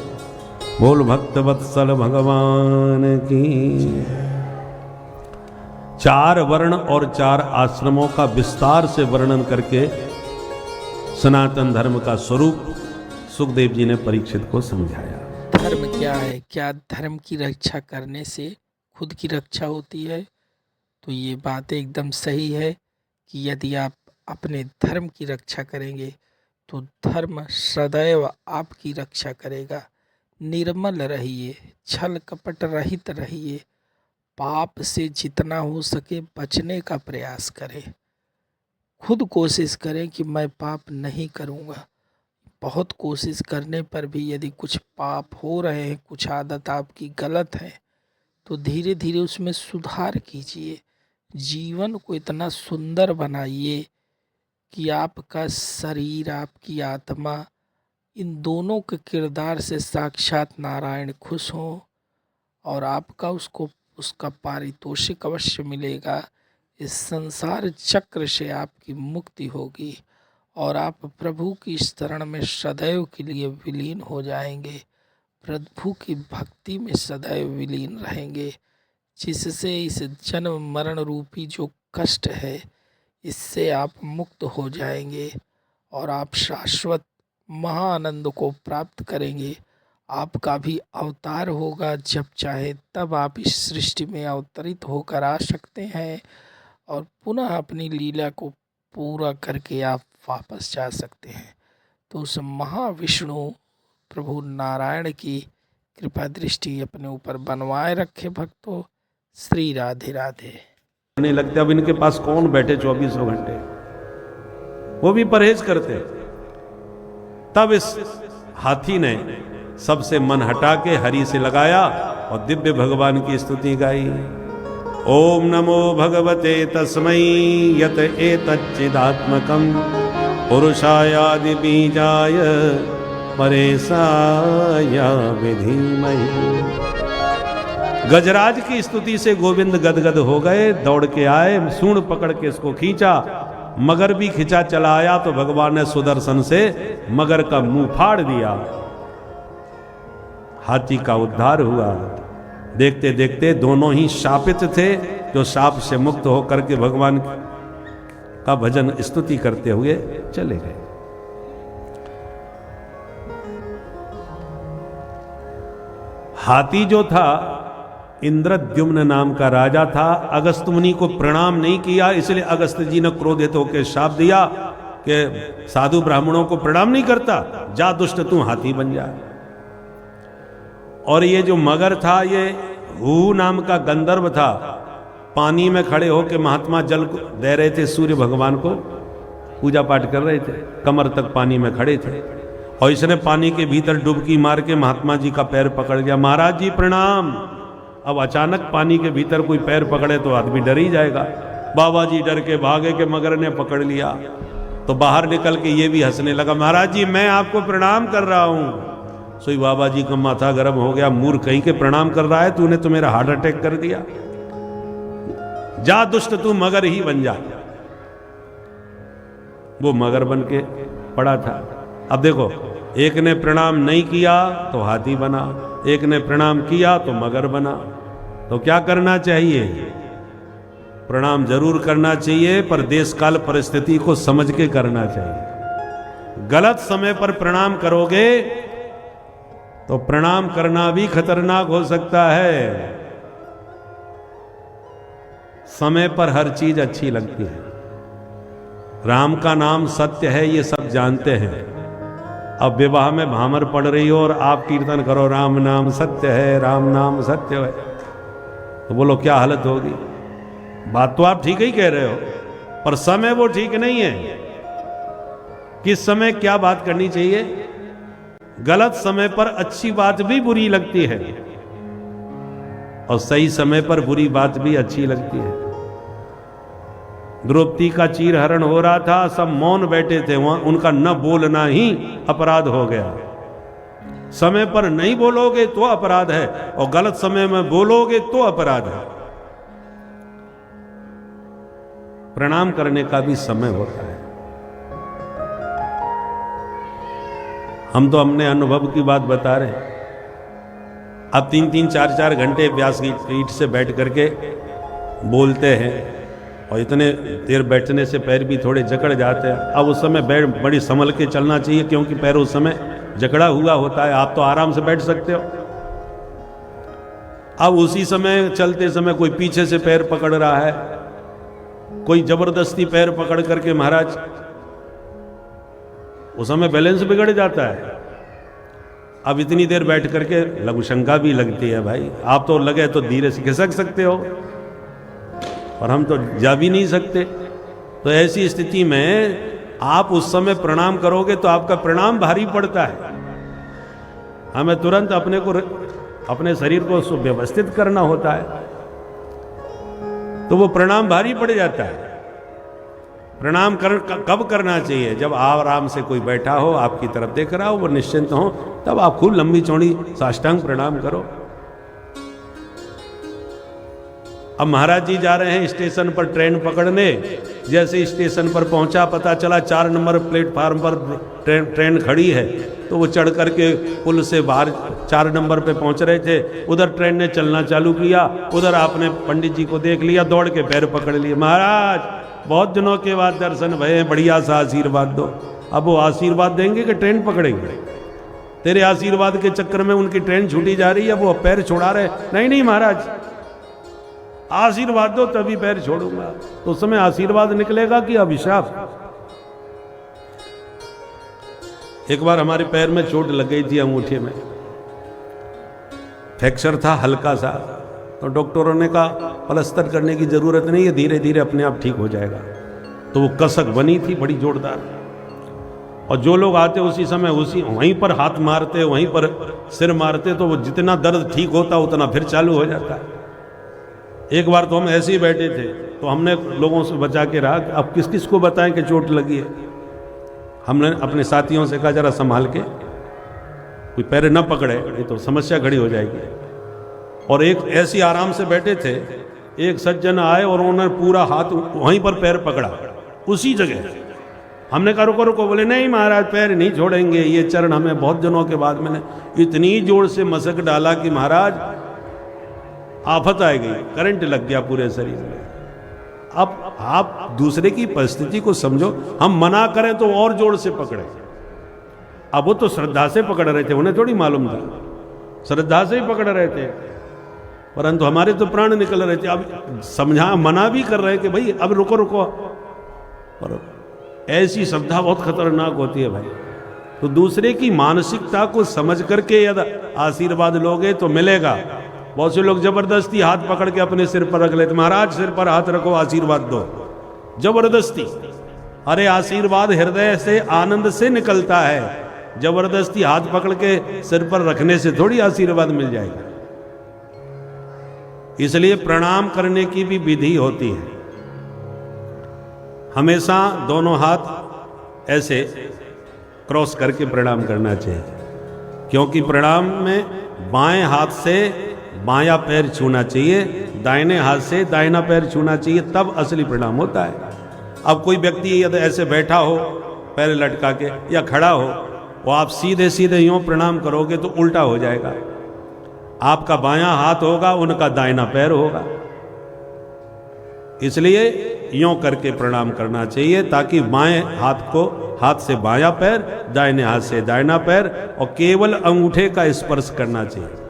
बोल भक्त वत्सल भगवान की। 4 वर्ण और 4 आश्रमों का विस्तार से वर्णन करके सनातन धर्म का स्वरूप सुखदेव जी ने परीक्षित को समझाया। धर्म क्या है? क्या धर्म की रक्षा करने से खुद की रक्षा होती है? तो ये बात एकदम सही है कि यदि आप अपने धर्म की रक्षा करेंगे, तो धर्म सदैव आपकी रक्षा करेगा। निर्मल रहिए, छल कपट रहित रहिए, पाप से जितना हो सके बचने का प्रयास करें। खुद कोशिश करें कि मैं पाप नहीं करूँगा। बहुत कोशिश करने पर भी यदि कुछ पाप हो रहे हैं, कुछ आदत आपकी गलत है, तो धीरे धीरे उसमें सुधार कीजिए। जीवन को इतना सुंदर बनाइए कि आपका शरीर, आपकी आत्मा, इन दोनों के किरदार से साक्षात नारायण खुश हों और आपका उसका पारितोषिक अवश्य मिलेगा। इस संसार चक्र से आपकी मुक्ति होगी और आप प्रभु की शरण में सदैव के लिए विलीन हो जाएंगे, प्रभु की भक्ति में सदैव विलीन रहेंगे, जिससे इस जन्म मरण रूपी जो कष्ट है इससे आप मुक्त हो जाएंगे और आप शाश्वत महाआनंद को प्राप्त करेंगे। आपका भी अवतार होगा, जब चाहे तब आप इस सृष्टि में अवतरित होकर आ सकते हैं और पुनः अपनी लीला को पूरा करके आप वापस जा सकते हैं। तो उस महाविष्णु प्रभु नारायण की कृपा दृष्टि अपने ऊपर बनवाए रखे भक्तों। श्री राधे राधे। नहीं लगते अब इनके पास कौन बैठे 24 घंटे, वो भी परहेज करते। तब इस हाथी ने सबसे मन हटा के हरि से लगाया और दिव्य भगवान की स्तुति गाई। ओम नमो भगवते तस्मै यत एतच्चिदात्मकं पुरुषायादि बीजाय परेशाय विधीमहि। गजराज की स्तुति से गोविंद गदगद हो गए, दौड़ के आए, सूंड पकड़ के इसको खींचा। मगर भी खिंचा चला आया तो भगवान ने सुदर्शन से मगर का मुंह फाड़ दिया। हाथी का उद्धार हुआ। देखते देखते दोनों ही शापित थे, जो शाप से मुक्त होकर के भगवान का भजन स्तुति करते हुए चले गए। हाथी जो था इंद्रद्युम्न नाम का राजा था। अगस्त मुनि को प्रणाम नहीं किया, इसलिए अगस्त जी ने क्रोधित होकर शाप दिया कि साधु ब्राह्मणों को प्रणाम नहीं करता, जा दुष्ट तू हाथी बन जा। और ये जो मगर था, ये हू नाम का गंधर्व था। पानी में खड़े होकर महात्मा जल दे रहे थे, सूर्य भगवान को पूजा पाठ कर रहे थे, कमर तक पानी में खड़े थे। और इसने पानी के भीतर डुबकी मार के महात्मा जी का पैर पकड़ लिया। महाराज जी प्रणाम। अब अचानक पानी के भीतर कोई पैर पकड़े तो आदमी डर ही जाएगा। बाबा जी डर के भागे के मगर ने पकड़ लिया। तो बाहर निकल के ये भी हंसने लगा, महाराज जी मैं आपको प्रणाम कर रहा हूं। सोई बाबा जी का माथा गर्म हो गया, मूर्ख कहीं के प्रणाम कर रहा है, तूने तो मेरा हार्ट अटैक कर दिया, जा दुष्ट तू मगर ही बन जा। वो मगर बन के पड़ा था। अब देखो, एक ने प्रणाम नहीं किया तो हाथी बना, एक ने प्रणाम किया तो मगर बना। तो क्या करना चाहिए? प्रणाम जरूर करना चाहिए, पर देश काल परिस्थिति को समझ के करना चाहिए। गलत समय पर प्रणाम करोगे तो प्रणाम करना भी खतरनाक हो सकता है। समय पर हर चीज अच्छी लगती है। राम का नाम सत्य है, ये सब जानते हैं। अब विवाह में भामर पड़ रही हो और आप कीर्तन करो राम नाम सत्य है, राम नाम सत्य है, तो बोलो क्या हालत होगी। बात तो आप ठीक ही कह रहे हो, पर समय वो ठीक नहीं है। किस समय क्या बात करनी चाहिए। गलत समय पर अच्छी बात भी बुरी लगती है और सही समय पर बुरी बात भी अच्छी लगती है। द्रौपदी का चीरहरण हो रहा था, सब मौन बैठे थे, वहां उनका न बोलना ही अपराध हो गया। समय पर नहीं बोलोगे तो अपराध है और गलत समय में बोलोगे तो अपराध है। प्रणाम करने का भी समय होता है। हम तो अपने अनुभव की बात बता रहे हैं। अब 3-3, 4-4 घंटे व्यास की पीठ से बैठ करके बोलते हैं और इतने देर बैठने से पैर भी थोड़े जकड़ जाते हैं। अब उस समय बड़ी संभल के चलना चाहिए, क्योंकि पैर उस समय जकड़ा हुआ होता है। आप तो आराम से बैठ सकते हो। अब उसी समय चलते समय कोई पीछे से पैर पकड़ रहा है, कोई जबरदस्ती पैर पकड़ करके महाराज उस समय बैलेंस बिगड़ जाता है। अब इतनी देर बैठ करके लघु शंका भी लगती है भाई, आप तो लगे तो धीरे से खिसक सकते हो और हम तो जा भी नहीं सकते। तो ऐसी स्थिति में आप उस समय प्रणाम करोगे तो आपका प्रणाम भारी पड़ता है। हमें तुरंत अपने शरीर को सुव्यवस्थित करना होता है, तो वो प्रणाम भारी पड़ जाता है। प्रणाम कब करना चाहिए? जब आराम से कोई बैठा हो, आपकी तरफ देख रहा हो, वो निश्चिंत हो, तब आप खूब लंबी चौड़ी साष्टांग प्रणाम करो। अब महाराज जी जा रहे हैं स्टेशन पर ट्रेन पकड़ने। जैसे स्टेशन पर पहुंचा, पता चला 4 नंबर प्लेटफार्म पर ट्रेन खड़ी है, तो वो चढ़ करके पुल से बाहर 4 नंबर पे पहुंच रहे थे। उधर ट्रेन ने चलना चालू किया, उधर आपने पंडित जी को देख लिया, दौड़ के पैर पकड़ लिए। महाराज बहुत दिनों के बाद दर्शन भये, बढ़िया सा आशीर्वाद दो। अब वो आशीर्वाद देंगे कि ट्रेन पकड़ेंगे? तेरे आशीर्वाद के चक्कर में उनकी ट्रेन छूटी जा रही है, वो पैर छुड़ा रहे। नहीं महाराज, आशीर्वाद दो तभी पैर छोड़ूंगा। तो उस समय आशीर्वाद निकलेगा कि अभिशाप? एक बार हमारे पैर में चोट लग गई थी, अंगूठे में फ्रैक्चर था हल्का सा, तो डॉक्टरों ने कहा प्लास्टर करने की जरूरत नहीं है, धीरे धीरे अपने आप ठीक हो जाएगा। तो वो कसक बनी थी बड़ी जोरदार, और जो लोग आते उसी समय वहीं पर हाथ मारते, वहीं पर सिर मारते, तो वो जितना दर्द ठीक होता उतना फिर चालू हो जाता है। एक बार तो हम ऐसे ही बैठे थे, तो हमने लोगों से बचा के रहा, अब किस किस को बताएं कि चोट लगी है। हमने अपने साथियों से कहा जरा संभाल के, कोई पैर न पकड़े, नहीं तो समस्या खड़ी हो जाएगी। और एक ऐसी आराम से बैठे थे, एक सज्जन आए और उन्होंने पूरा हाथ वहीं पर पैर पकड़ा, उसी जगह। हमने कहा रुको रुको, बोले नहीं महाराज पैर नहीं छोड़ेंगे, ये चरण हमें बहुत दिनों के बाद मैंने इतनी जोर से मसक डाला कि महाराज आफत आ गई, करंट लग गया पूरे शरीर में। अब आप दूसरे की परिस्थिति को समझो, हम मना करें तो और जोर से पकड़े। अब वो तो श्रद्धा से पकड़ रहे थे, उन्हें थोड़ी मालूम था, श्रद्धा से ही पकड़ रहे थे, परंतु हमारे तो प्राण निकल रहे थे। अब समझा, मना भी कर रहे कि भाई अब रुको रुको, पर ऐसी श्रद्धा बहुत खतरनाक होती है भाई। तो दूसरे की मानसिकता को समझ करके यदि आशीर्वाद लोगे तो मिलेगा। बहुत से लोग जबरदस्ती हाथ पकड़ के अपने सिर पर रख लेते, महाराज सिर पर हाथ रखो आशीर्वाद दो, जबरदस्ती। अरे आशीर्वाद हृदय से आनंद से निकलता है, जबरदस्ती हाथ पकड़ के सिर पर रखने से थोड़ी आशीर्वाद मिल जाएगा। इसलिए प्रणाम करने की भी विधि होती है। हमेशा दोनों हाथ ऐसे क्रॉस करके प्रणाम करना चाहिए, क्योंकि प्रणाम में बाएं हाथ से बायां पैर छूना चाहिए, दाहिने हाथ से दाहिना पैर छूना चाहिए, तब असली प्रणाम होता है। अब कोई व्यक्ति यदि ऐसे बैठा हो पैर लटका के या खड़ा हो, और आप सीधे सीधे यूं प्रणाम करोगे तो उल्टा हो जाएगा। आपका बायां हाथ होगा, उनका दाहिना पैर होगा। इसलिए यूं करके प्रणाम करना चाहिए, ताकि बाएं हाथ से बायां पैर, दाहिने हाथ से दाहिना पैर, और केवल अंगूठे का स्पर्श करना चाहिए।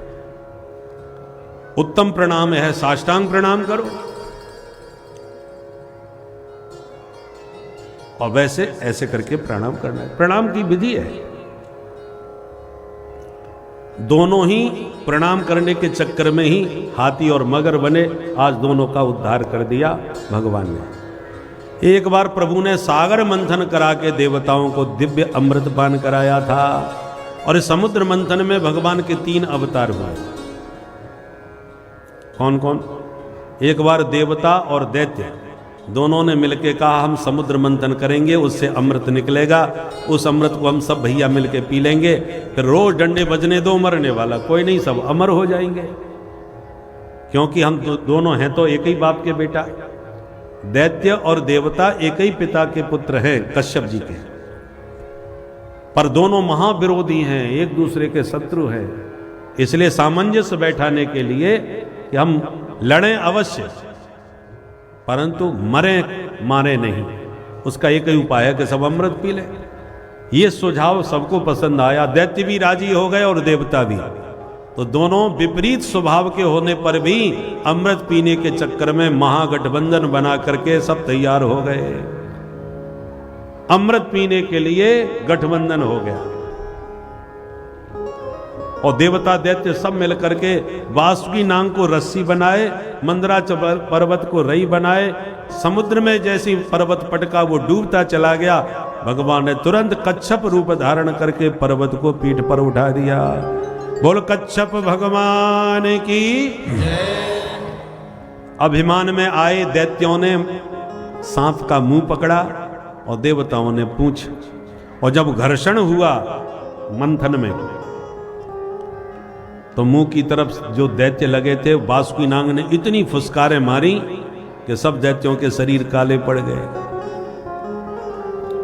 उत्तम प्रणाम है साष्टांग प्रणाम करो, और वैसे ऐसे करके प्रणाम करना है। प्रणाम की विधि है। दोनों ही प्रणाम करने के चक्कर में ही हाथी और मगर बने। आज दोनों का उद्धार कर दिया भगवान ने। एक बार प्रभु ने सागर मंथन करा के देवताओं को दिव्य अमृत पान कराया था, और इस समुद्र मंथन में भगवान के 3 अवतार हुए। कौन कौन? एक बार देवता और दैत्य दोनों ने मिलके कहा हम समुद्र मंथन करेंगे, उससे अमृत निकलेगा, उस अमृत को हम सब भैया मिलके पी लेंगे, फिर रोज डंडे बजने दो, मरने वाला कोई नहीं, सब अमर हो जाएंगे। क्योंकि हम दोनों हैं तो एक ही बाप के बेटा। दैत्य और देवता एक ही पिता के पुत्र हैं, कश्यप जी के, पर दोनों महाविरोधी हैं, एक दूसरे के शत्रु हैं। इसलिए सामंजस्य बैठाने के लिए कि हम लड़ें अवश्य, परंतु मरे मारे नहीं, उसका एक ही उपाय है कि सब अमृत पी लें। ये सुझाव सबको पसंद आया, दैत्य भी राजी हो गए और देवता भी। तो दोनों विपरीत स्वभाव के होने पर भी अमृत पीने के चक्कर में महागठबंधन बना करके सब तैयार हो गए। अमृत पीने के लिए गठबंधन हो गया। और देवता दैत्य सब मिल करके वासुकी नाग को रस्सी बनाए, मंदराचल पर्वत को रई बनाए। समुद्र में जैसी पर्वत पटका वो डूबता चला गया। भगवान ने तुरंत कच्छप रूप धारण करके पर्वत को पीठ पर उठा दिया। बोल कच्छप भगवान की। अभिमान में आए दैत्यों ने सांप का मुंह पकड़ा और देवताओं ने पूंछ। और जब घर्षण हुआ मंथन में, तो मुंह की तरफ जो दैत्य लगे थे, वासुकी नाग ने इतनी फुसकारें मारी कि सब दैत्यों के शरीर काले पड़ गए।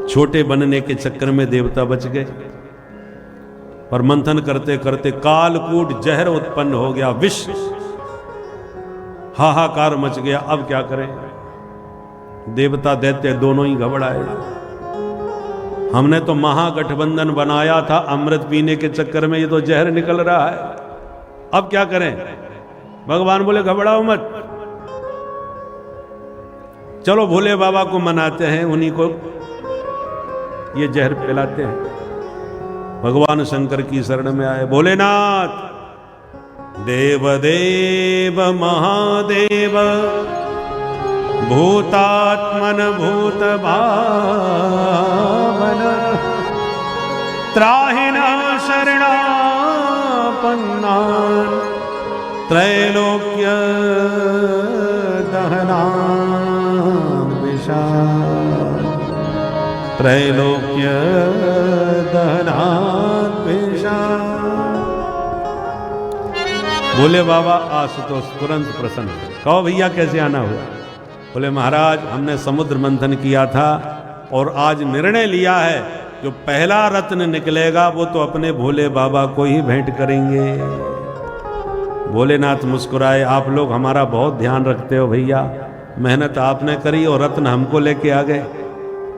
छोटे बनने के चक्कर में देवता बच गए। पर मंथन करते करते कालकूट जहर उत्पन्न हो गया, विष, हाहाकार मच गया। अब क्या करें? देवता दैत्य दोनों ही घबराए। हमने तो महागठबंधन बनाया था, अमृत पीने के चक्कर में ये तो जहर निकल रहा है। अब क्या करें? भगवान बोले घबराओ मत, चलो भोले बाबा को मनाते हैं, उन्हीं को ये जहर पिलाते हैं। भगवान शंकर की शरण में आए। भोलेनाथ, देव देव महादेव, भूतात्मन भूत भावन, त्राहिना शरणापन्नान, त्रैलोक्य दहनान विशाल, त्रैलोक्य दहनान विशाल। बोले बाबा आशुतोष तुरंत प्रसन्न। कहो भैया कैसे आना हुआ? बोले महाराज हमने समुद्र मंथन किया था और आज निर्णय लिया है जो पहला रत्न निकलेगा वो तो अपने भोले बाबा को ही भेंट करेंगे। भोलेनाथ मुस्कुराए। आप लोग हमारा बहुत ध्यान रखते हो भैया, मेहनत आपने करी और रत्न हमको लेके आ गए।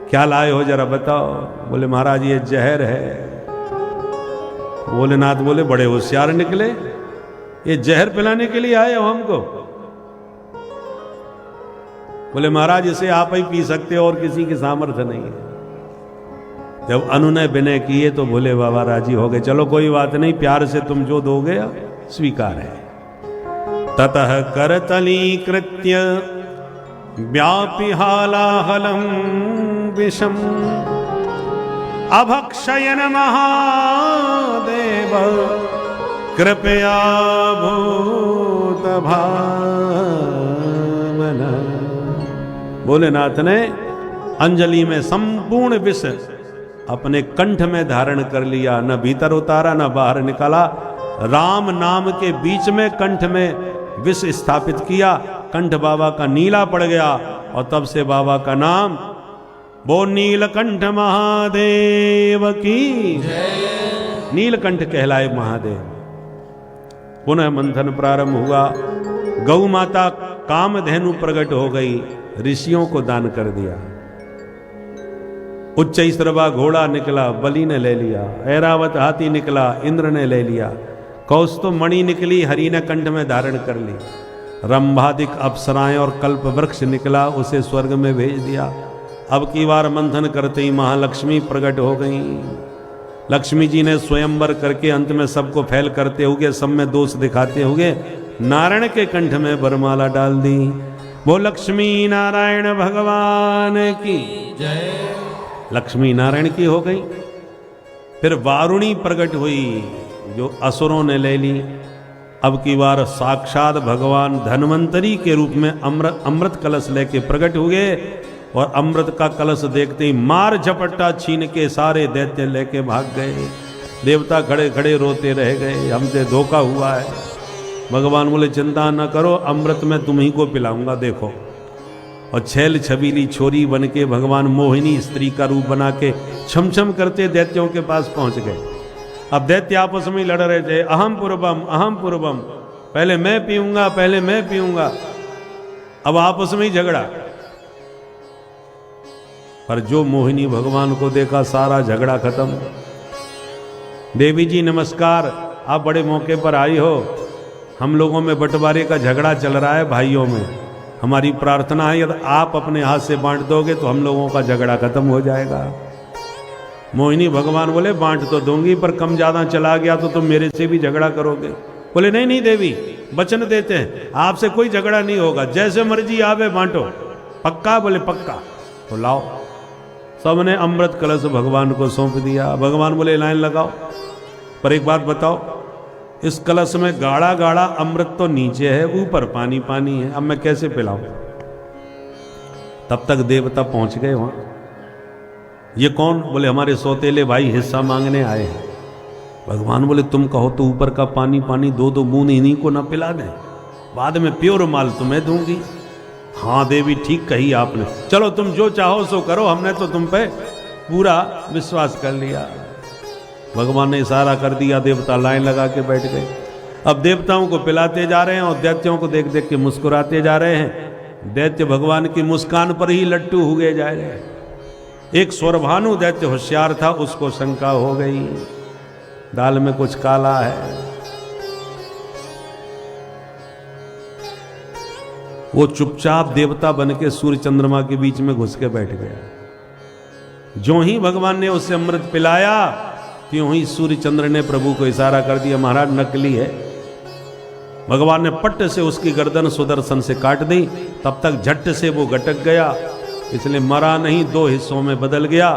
क्या लाए हो जरा बताओ? बोले महाराज ये जहर है। भोलेनाथ बोले बड़े होशियार निकले, ये जहर पिलाने के लिए आए हो हमको? बोले महाराज इसे आप ही पी सकते हो और किसी की सामर्थ्य नहीं है। जब अनुनय विनय किए तो भोले बाबा राजी हो गए। चलो कोई बात नहीं, प्यार से तुम जो दोगे स्वीकार है। ततः करतलीकृत्य व्यापि हालाहलम विषम, अभक्षयन महादेव कृपया भूत भावन। भोलेनाथ ने अंजलि में संपूर्ण विष अपने कंठ में धारण कर लिया, न भीतर उतारा न बाहर निकाला। राम नाम के बीच में कंठ में विष स्थापित किया। कंठ बाबा का नीला पड़ गया और तब से बाबा का नाम वो नीलकंठ महादेव की नीलकंठ कहलाए महादेव। पुनः मंथन प्रारंभ हुआ। गौ माता कामधेनु प्रकट हो गई, ऋषियों को दान कर दिया। उच्चैश्रवा घोड़ा निकला, बलि ने ले लिया। ऐरावत हाथी निकला, इंद्र ने ले लिया। कौस्तु मणि निकली, हरि ने कंठ में धारण कर ली। रंभादिक अप्सराएं और कल्प वृक्ष निकला, उसे स्वर्ग में भेज दिया। अब की बार मंथन करते ही महालक्ष्मी प्रकट हो गई। लक्ष्मी जी ने स्वयंवर करके अंत में सबको फैल करते हुए, सब में दोष दिखाते हुए नारायण के कंठ में वरमाला डाल दी। वो लक्ष्मी नारायण भगवान की जय। लक्ष्मी नारायण की हो गई। फिर वारुणी प्रकट हुई जो असुरों ने ले ली। अब की बार साक्षात भगवान धन्वंतरी के रूप में अमृत कलश लेके प्रकट हुए और अमृत का कलश देखते ही मार झपट्टा छीन के सारे दैत्य लेके भाग गए। देवता खड़े खड़े रोते रह गए, हमसे धोखा हुआ है। भगवान बोले चिंता न करो, अमृत में तुम्ही को पिलाऊंगा देखो। और छैल छबीली छोरी बन के भगवान मोहिनी स्त्री का रूप बना के छम छम करते दैत्यों के पास पहुंच गए। अब दैत्य आपस में लड़ रहे थे, अहम पूर्वम अहम पूर्वम, पहले मैं पीऊंगा पहले मैं पीऊंगा। अब आपस में ही झगड़ा। पर जो मोहिनी भगवान को देखा सारा झगड़ा खत्म। देवी जी नमस्कार, आप बड़े मौके पर आई हो। हम लोगों में बंटवारे का झगड़ा चल रहा है भाइयों में, हमारी प्रार्थना है यदि आप अपने हाथ से बांट दोगे तो हम लोगों का झगड़ा खत्म हो जाएगा। मोहिनी भगवान बोले बांट तो दूंगी पर कम ज्यादा चला गया तो तुम मेरे से भी झगड़ा करोगे। बोले नहीं नहीं देवी, वचन देते हैं आपसे कोई झगड़ा नहीं होगा, जैसे मर्जी आवे बांटो। पक्का? बोले पक्का। तो लाओ। सबने अमृत कलश भगवान को सौंप दिया। भगवान बोले लाइन लगाओ, पर एक बात बताओ, इस कलश में गाढ़ा गाढ़ा अमृत तो नीचे है, ऊपर पानी पानी है, अब मैं कैसे पिलाऊं? तब तक देवता पहुंच गए वहां। ये कौन? बोले हमारे सौतेले भाई हिस्सा मांगने आए हैं। भगवान बोले तुम कहो तो ऊपर का पानी पानी दो दो बूंद इन्हीं को ना पिला दें, बाद में प्योर माल तुम्हें दूंगी। हाँ देवी ठीक कही आपने, चलो तुम जो चाहो सो करो, हमने तो तुम पे पूरा विश्वास कर लिया। भगवान ने इशारा कर दिया, देवता लाइन लगा के बैठ गए। अब देवताओं को पिलाते जा रहे हैं और दैत्यों को देख देख के मुस्कुराते जा रहे हैं। दैत्य भगवान की मुस्कान पर ही लट्टू हुए जा रहे हैं। एक स्वरभानु दैत्य होशियार था, उसको शंका हो गई दाल में कुछ काला है। वो चुपचाप देवता बन के सूर्य चंद्रमा के बीच में घुस के बैठ गया। जो ही भगवान ने उसे अमृत पिलाया त्यों ही सूर्य चंद्र ने प्रभु को इशारा कर दिया, महाराज नकली है। भगवान ने पट्ट से उसकी गर्दन सुदर्शन से काट दी। तब तक झट से वो गटक गया, इसलिए मरा नहीं, दो हिस्सों में बदल गया,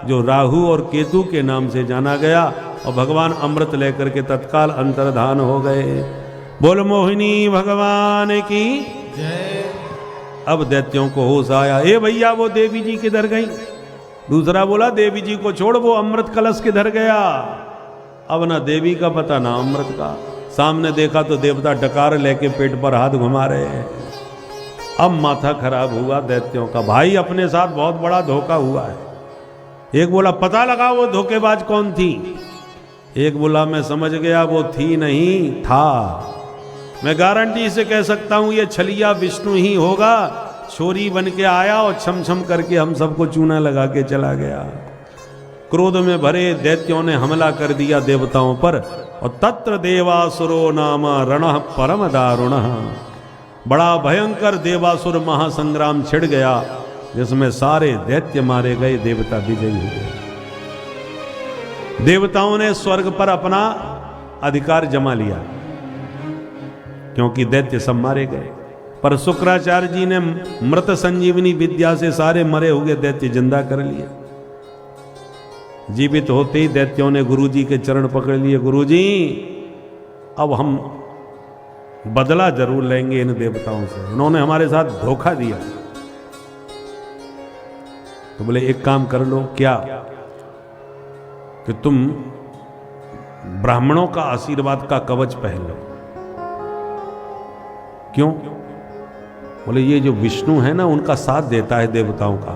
जो राहु और केतु के नाम से जाना गया। और भगवान अमृत लेकर के तत्काल अंतर्धान हो गए। बोल मोहिनी भगवान की जय। अब दैत्यों को होश आया, ए भैया वो देवी जी किधर गई? दूसरा बोला देवी जी को छोड़, वो अमृत कलश किधर गया? अब ना देवी का पता ना अमृत का। सामने देखा तो देवता डकार लेके पेट पर हाथ घुमा रहे हैं। अब माथा खराब हुआ दैत्यों का, भाई अपने साथ बहुत बड़ा धोखा हुआ है। एक बोला पता लगा वो धोखेबाज कौन थी। एक बोला मैं समझ गया वो थी नहीं था। मैं गारंटी से कह सकता हूं ये छलिया विष्णु ही होगा। छोरी बन के आया और छम छम करके हम सबको चूना लगा के चला गया। क्रोध में भरे दैत्यों ने हमला कर दिया देवताओं पर। और तत्र देवासुरो नाम रणः परम दारुण, बड़ा भयंकर देवासुर महासंग्राम छिड़ गया, जिसमें सारे दैत्य मारे गए, देवता विजयी हुए। देवताओं ने स्वर्ग पर अपना अधिकार जमा लिया, क्योंकि दैत्य सब मारे गए। पर शुक्राचार्य जी ने मृत संजीवनी विद्या से सारे मरे हुए दैत्य जिंदा कर लिए। जीवित होते ही दैत्यों ने गुरुजी के चरण पकड़ लिए, गुरुजी अब हम बदला जरूर लेंगे इन देवताओं से, उन्होंने हमारे साथ धोखा दिया। तो बोले एक काम कर लो, क्या? कि तुम ब्राह्मणों का आशीर्वाद का कवच पहन लो। क्यों? बोले ये जो विष्णु है ना, उनका साथ देता है देवताओं का,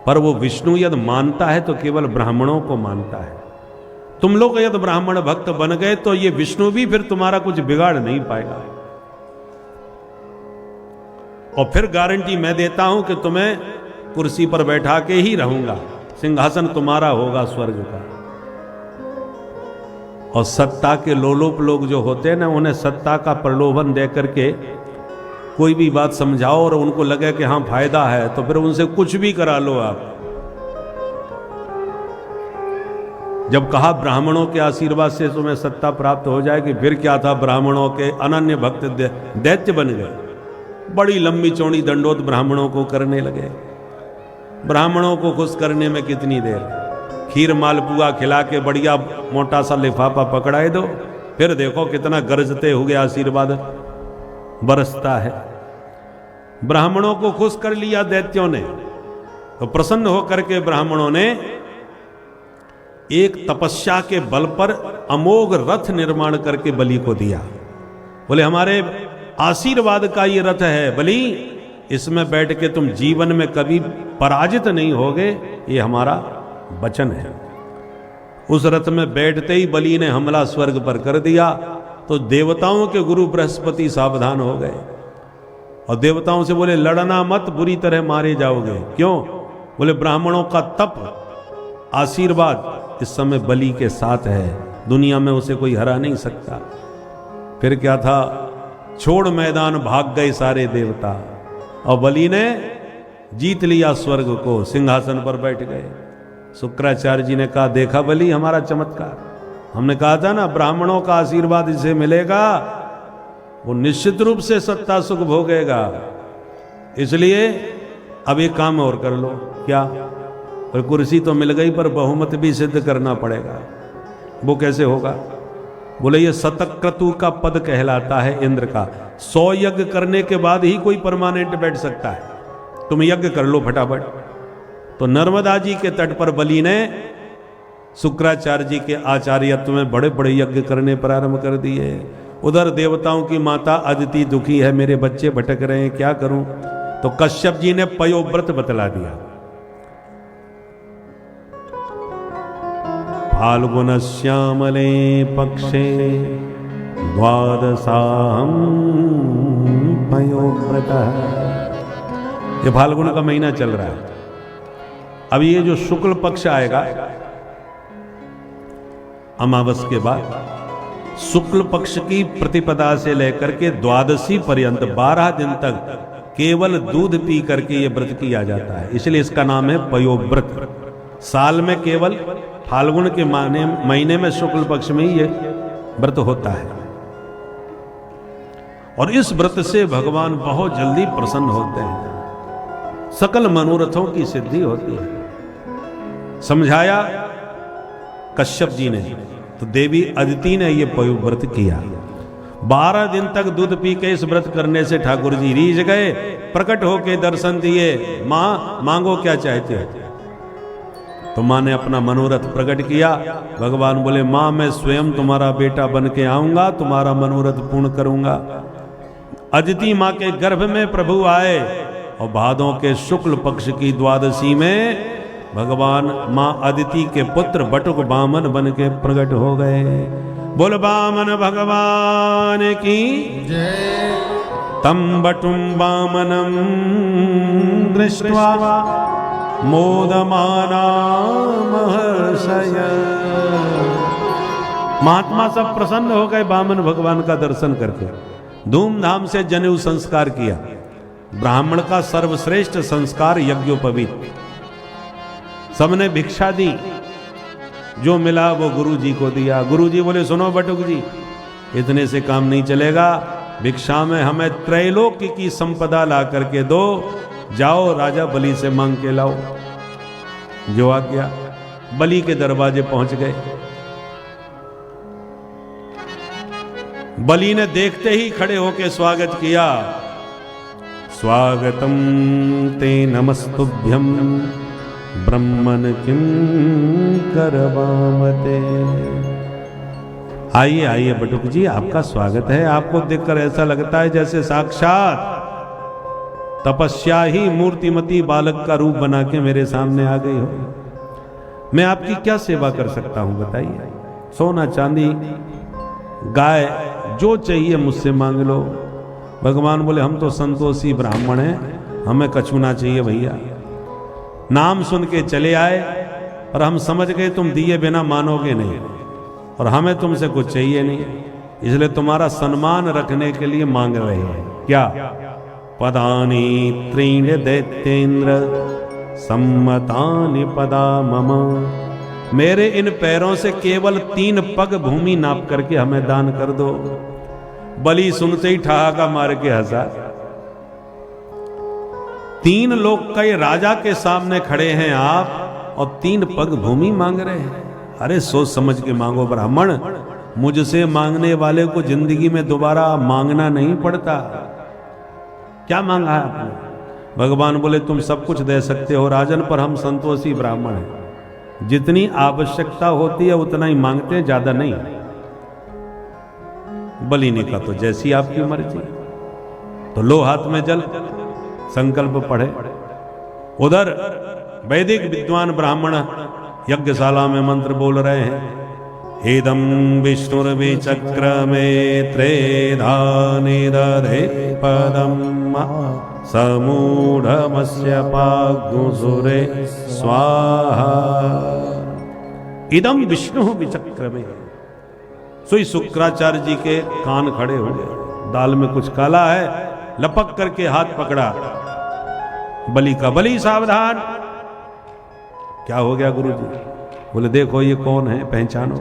पर वो विष्णु यदि मानता है तो केवल ब्राह्मणों को मानता है। तुम लोग यदि ब्राह्मण भक्त बन गए तो ये विष्णु भी फिर तुम्हारा कुछ बिगाड़ नहीं पाएगा। और फिर गारंटी मैं देता हूं कि तुम्हें कुर्सी पर बैठा के ही रहूंगा, सिंहासन तुम्हारा होगा स्वर्ग का। और सत्ता के लोलुप लोग जो होते हैं ना, उन्हें सत्ता का प्रलोभन दे करके कोई भी बात समझाओ और उनको लगे कि हाँ फायदा है, तो फिर उनसे कुछ भी करा लो आप। जब कहा ब्राह्मणों के आशीर्वाद से तुम्हें सत्ता प्राप्त हो जाएगी, फिर क्या था, ब्राह्मणों के अनन्य भक्त दैत्य बन गए। बड़ी लंबी चौड़ी दंडोत ब्राह्मणों को करने लगे। ब्राह्मणों को खुश करने में कितनी देर, खीर मालपुआ खिला के बढ़िया मोटा सा लिफाफा पकड़ाए दो, फिर देखो कितना गरजते हुए आशीर्वाद बरसता है। ब्राह्मणों को खुश कर लिया दैत्यों ने, तो प्रसन्न होकर के ब्राह्मणों ने एक तपस्या के बल पर अमोघ रथ निर्माण करके बलि को दिया। बोले हमारे आशीर्वाद का ये रथ है बलि, इसमें बैठ के तुम जीवन में कभी पराजित नहीं होगे, ये हमारा वचन है। उस रथ में बैठते ही बलि ने हमला स्वर्ग पर कर दिया। तो देवताओं के गुरु बृहस्पति सावधान हो गए और देवताओं से बोले लड़ना मत, बुरी तरह मारे जाओगे। क्यों? बोले ब्राह्मणों का तप आशीर्वाद इस समय बलि के साथ है, दुनिया में उसे कोई हरा नहीं सकता। फिर क्या था, छोड़ मैदान भाग गए सारे देवता, और बलि ने जीत लिया स्वर्ग को, सिंहासन पर बैठ गए। शुक्राचार्य जी ने कहा, देखा बलि हमारा चमत्कार, हमने कहा था ना ब्राह्मणों का आशीर्वाद इसे मिलेगा, वो निश्चित रूप से सत्ता सुख भोगेगा। इसलिए अब एक काम और कर लो। क्या? पर कुर्सी तो मिल गई, पर बहुमत भी सिद्ध करना पड़ेगा। वो कैसे होगा? बोले ये शतक्रतु का पद कहलाता है इंद्र का। 100 यज्ञ करने के बाद ही कोई परमानेंट बैठ सकता है। तुम यज्ञ कर लो फटाफट। तो नर्मदा जी के तट पर बलि ने शुक्राचार्य जी के आचार्यत्व में बड़े बड़े यज्ञ करने प्रारंभ कर दिए। उधर देवताओं की माता अदिति दुखी है, मेरे बच्चे भटक रहे हैं, क्या करूं? तो कश्यप जी ने पयोव्रत बतला दिया। फाल्गुन श्यामले पक्षे द्वादशाहं पयोव्रत। ये फाल्गुन का महीना चल रहा है। अब ये जो शुक्ल पक्ष आएगा अमावस के बाद, शुक्ल पक्ष की प्रतिपदा से लेकर के द्वादशी पर्यंत 12 दिन तक केवल दूध पी करके ये व्रत किया जाता है। इसलिए इसका नाम है पयोव्रत। साल में केवल फाल्गुन के महीने में शुक्ल पक्ष में ही ये व्रत होता है। और इस व्रत से भगवान बहुत जल्दी प्रसन्न होते हैं, सकल मनोरथों की सिद्धि होती है। समझाया कश्यप जी ने, तो देवी अदिति ने ये पयोव्रत किया। 12 दिन तक दूध पी के इस व्रत करने से ठाकुर जी रीझ गए, प्रकट होके दर्शन दिए। मां मांगो क्या चाहते हो? तो मां ने अपना मनोरथ प्रकट किया। भगवान बोले, मां मैं स्वयं तुम्हारा बेटा बन के आऊंगा, तुम्हारा मनोरथ पूर्ण करूंगा। अदिति मां के गर्भ में प्रभु आए और भादों के शुक्ल पक्ष की द्वादशी में भगवान मां अदिति के पुत्र बटुक बामन बन के प्रकट हो गए। बोल बामन भगवान की जय। तम बटुम बामनम दृष्ट्वा मोदमाना महर्षय। महात्मा सब प्रसन्न हो गए बामन भगवान का दर्शन करके। धूमधाम से जनेऊ संस्कार किया। ब्राह्मण का सर्वश्रेष्ठ संस्कार यज्ञोपवीत। सबने भिक्षा दी, जो मिला वो गुरु जी को दिया। गुरु जी बोले, सुनो बटुक जी, इतने से काम नहीं चलेगा, भिक्षा में हमें त्रैलोक्य की संपदा ला करके दो। जाओ राजा बलि से मांग के लाओ। जो आ गया, बलि के दरवाजे पहुंच गए। बलि ने देखते ही खड़े होकर स्वागत किया। स्वागतम ते नमस्तुभ्यम ब्रह्मन किं करवामते। आइए आइए बटुक जी, आपका स्वागत है। आपको देखकर ऐसा लगता है जैसे साक्षात तपस्या ही मूर्तिमती बालक का रूप बना के मेरे सामने आ गई हो। मैं आपकी क्या सेवा कर सकता हूं बताइए। सोना चांदी गाय जो चाहिए मुझसे मांग लो। भगवान बोले, हम तो संतोषी ब्राह्मण हैं, हमें कछु ना चाहिए भैया। नाम सुन के चले आए और हम समझ गए तुम दिए बिना मानोगे नहीं, और हमें तुमसे कुछ चाहिए नहीं, इसलिए तुम्हारा सम्मान रखने के लिए मांग रहे हैं। क्या? पदानी त्रीण दैत्येन्द्र सम्मतानि पदा मम। मेरे इन पैरों से केवल 3 पग भूमि नाप करके हमें दान कर दो। बलि सुनते ही ठहाका मार के हंसा। 3 लोग कई राजा के सामने खड़े हैं आप, और 3 पग भूमि मांग रहे हैं। अरे सोच समझ के मांगो ब्राह्मण, मुझसे मांगने वाले को जिंदगी में दोबारा मांगना नहीं पड़ता। क्या मांगा है आपने? भगवान बोले, तुम सब कुछ दे सकते हो राजन, पर हम संतोषी ब्राह्मण हैं, जितनी आवश्यकता होती है उतना ही मांगते हैं, ज्यादा नहीं। बलि ने कहा, तो जैसी आपकी मर्जी। तो लो हाथ में जल, संकल्प पढ़े। उधर वैदिक विद्वान ब्राह्मण यज्ञशाला में मंत्र बोल रहे हैं। इदं विष्णुर्विचक्रमे त्रेधा निदधे पदं समूढ़मस्य पाग्नुसुरे स्वाहा। इदं विष्णु विचक्रमे। सोई शुक्राचार्य जी के कान खड़े हो गए। दाल में कुछ काला है, लपक करके हाथ पकड़ा बलि का, बलि सावधान। क्या हो गया गुरुजी? बोले देखो ये कौन है, पहचानो।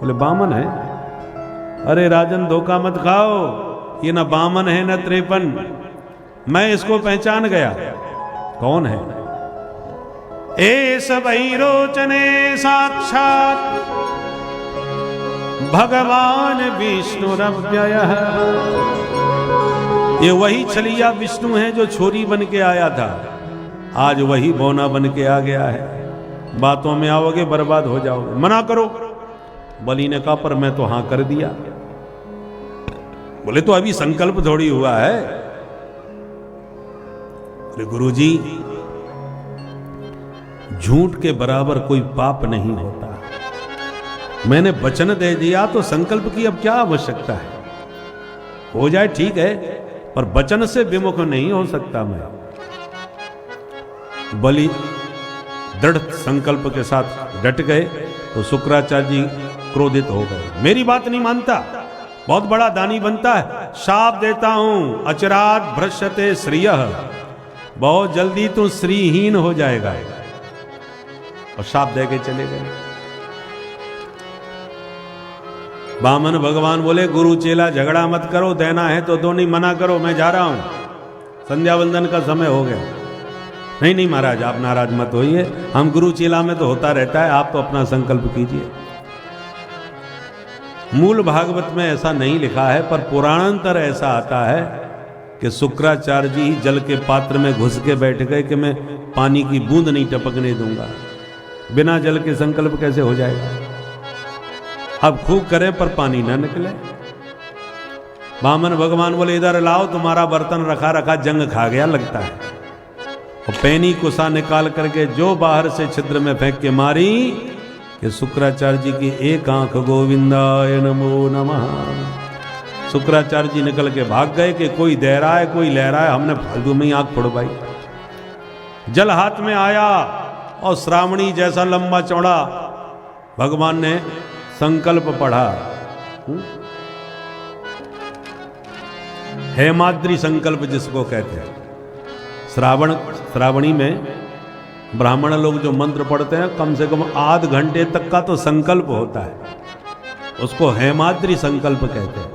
बोले बामन है। अरे राजन धोखा मत खाओ, ये ना बामन है न त्रेपन, मैं इसको पहचान गया। कौन है? एस वैरोचने साक्षात भगवान विष्णुरव्ययः। ये वही छलिया विष्णु है जो छोरी बन के आया था, आज वही बौना बन के आ गया है। बातों में आओगे बर्बाद हो जाओगे, मना करो। बलि ने कहा पर मैं तो हां कर दिया। बोले तो अभी संकल्प थोड़ी हुआ है। बोले गुरुजी झूठ के बराबर कोई पाप नहीं होता, मैंने वचन दे दिया तो संकल्प की अब क्या आवश्यकता है? हो जाए ठीक है, पर वचन से विमुख नहीं हो सकता मैं। बलि दृढ़ संकल्प के साथ डट गए तो शुक्राचार्य जी क्रोधित हो गए। मेरी बात नहीं मानता, बहुत बड़ा दानी बनता है, शाप देता हूं अचरात भ्रश्यते श्रियः, बहुत जल्दी तू श्रीहीन हो जाएगा। और शाप दे के चले गए। बामन भगवान बोले गुरु चेला झगड़ा मत करो, देना है तो दो, नहीं मना करो, मैं जा रहा हूं, संध्या वंदन का समय हो गया। नहीं नहीं महाराज आप नाराज मत होइए, हम गुरु चेला में तो होता रहता है, आप तो अपना संकल्प कीजिए। मूल भागवत में ऐसा नहीं लिखा है, पर पुराणांतर ऐसा आता है कि शुक्राचार्य जी जल के पात्र में घुस के बैठ गए कि मैं पानी की बूंद नहीं टपकने दूंगा। बिना जल के संकल्प कैसे हो जाएगा? अब खूब करें पर पानी ना निकले। बामन भगवान बोले इधर लाओ, तुम्हारा बर्तन रखा रखा जंग खा गया लगता है। और पैनी कुसा निकाल करके जो बाहर से छिद्र में फेंक के मारी कि शुक्राचार्य जी की एक आंख गोविंदाय नमो नमः। शुक्राचार्य जी निकल के भाग गए कि कोई दे रहा है कोई ले रहा है, हमने फालतू में ही आंख फोड़वाई। जल हाथ में आया और श्रावणी जैसा लंबा चौड़ा भगवान ने संकल्प पढ़ा, हेमाद्री संकल्प जिसको कहते हैं। श्रावणी में ब्राह्मण लोग जो मंत्र पढ़ते हैं कम से कम आध घंटे तक का तो संकल्प होता है, उसको हेमाद्री संकल्प कहते हैं।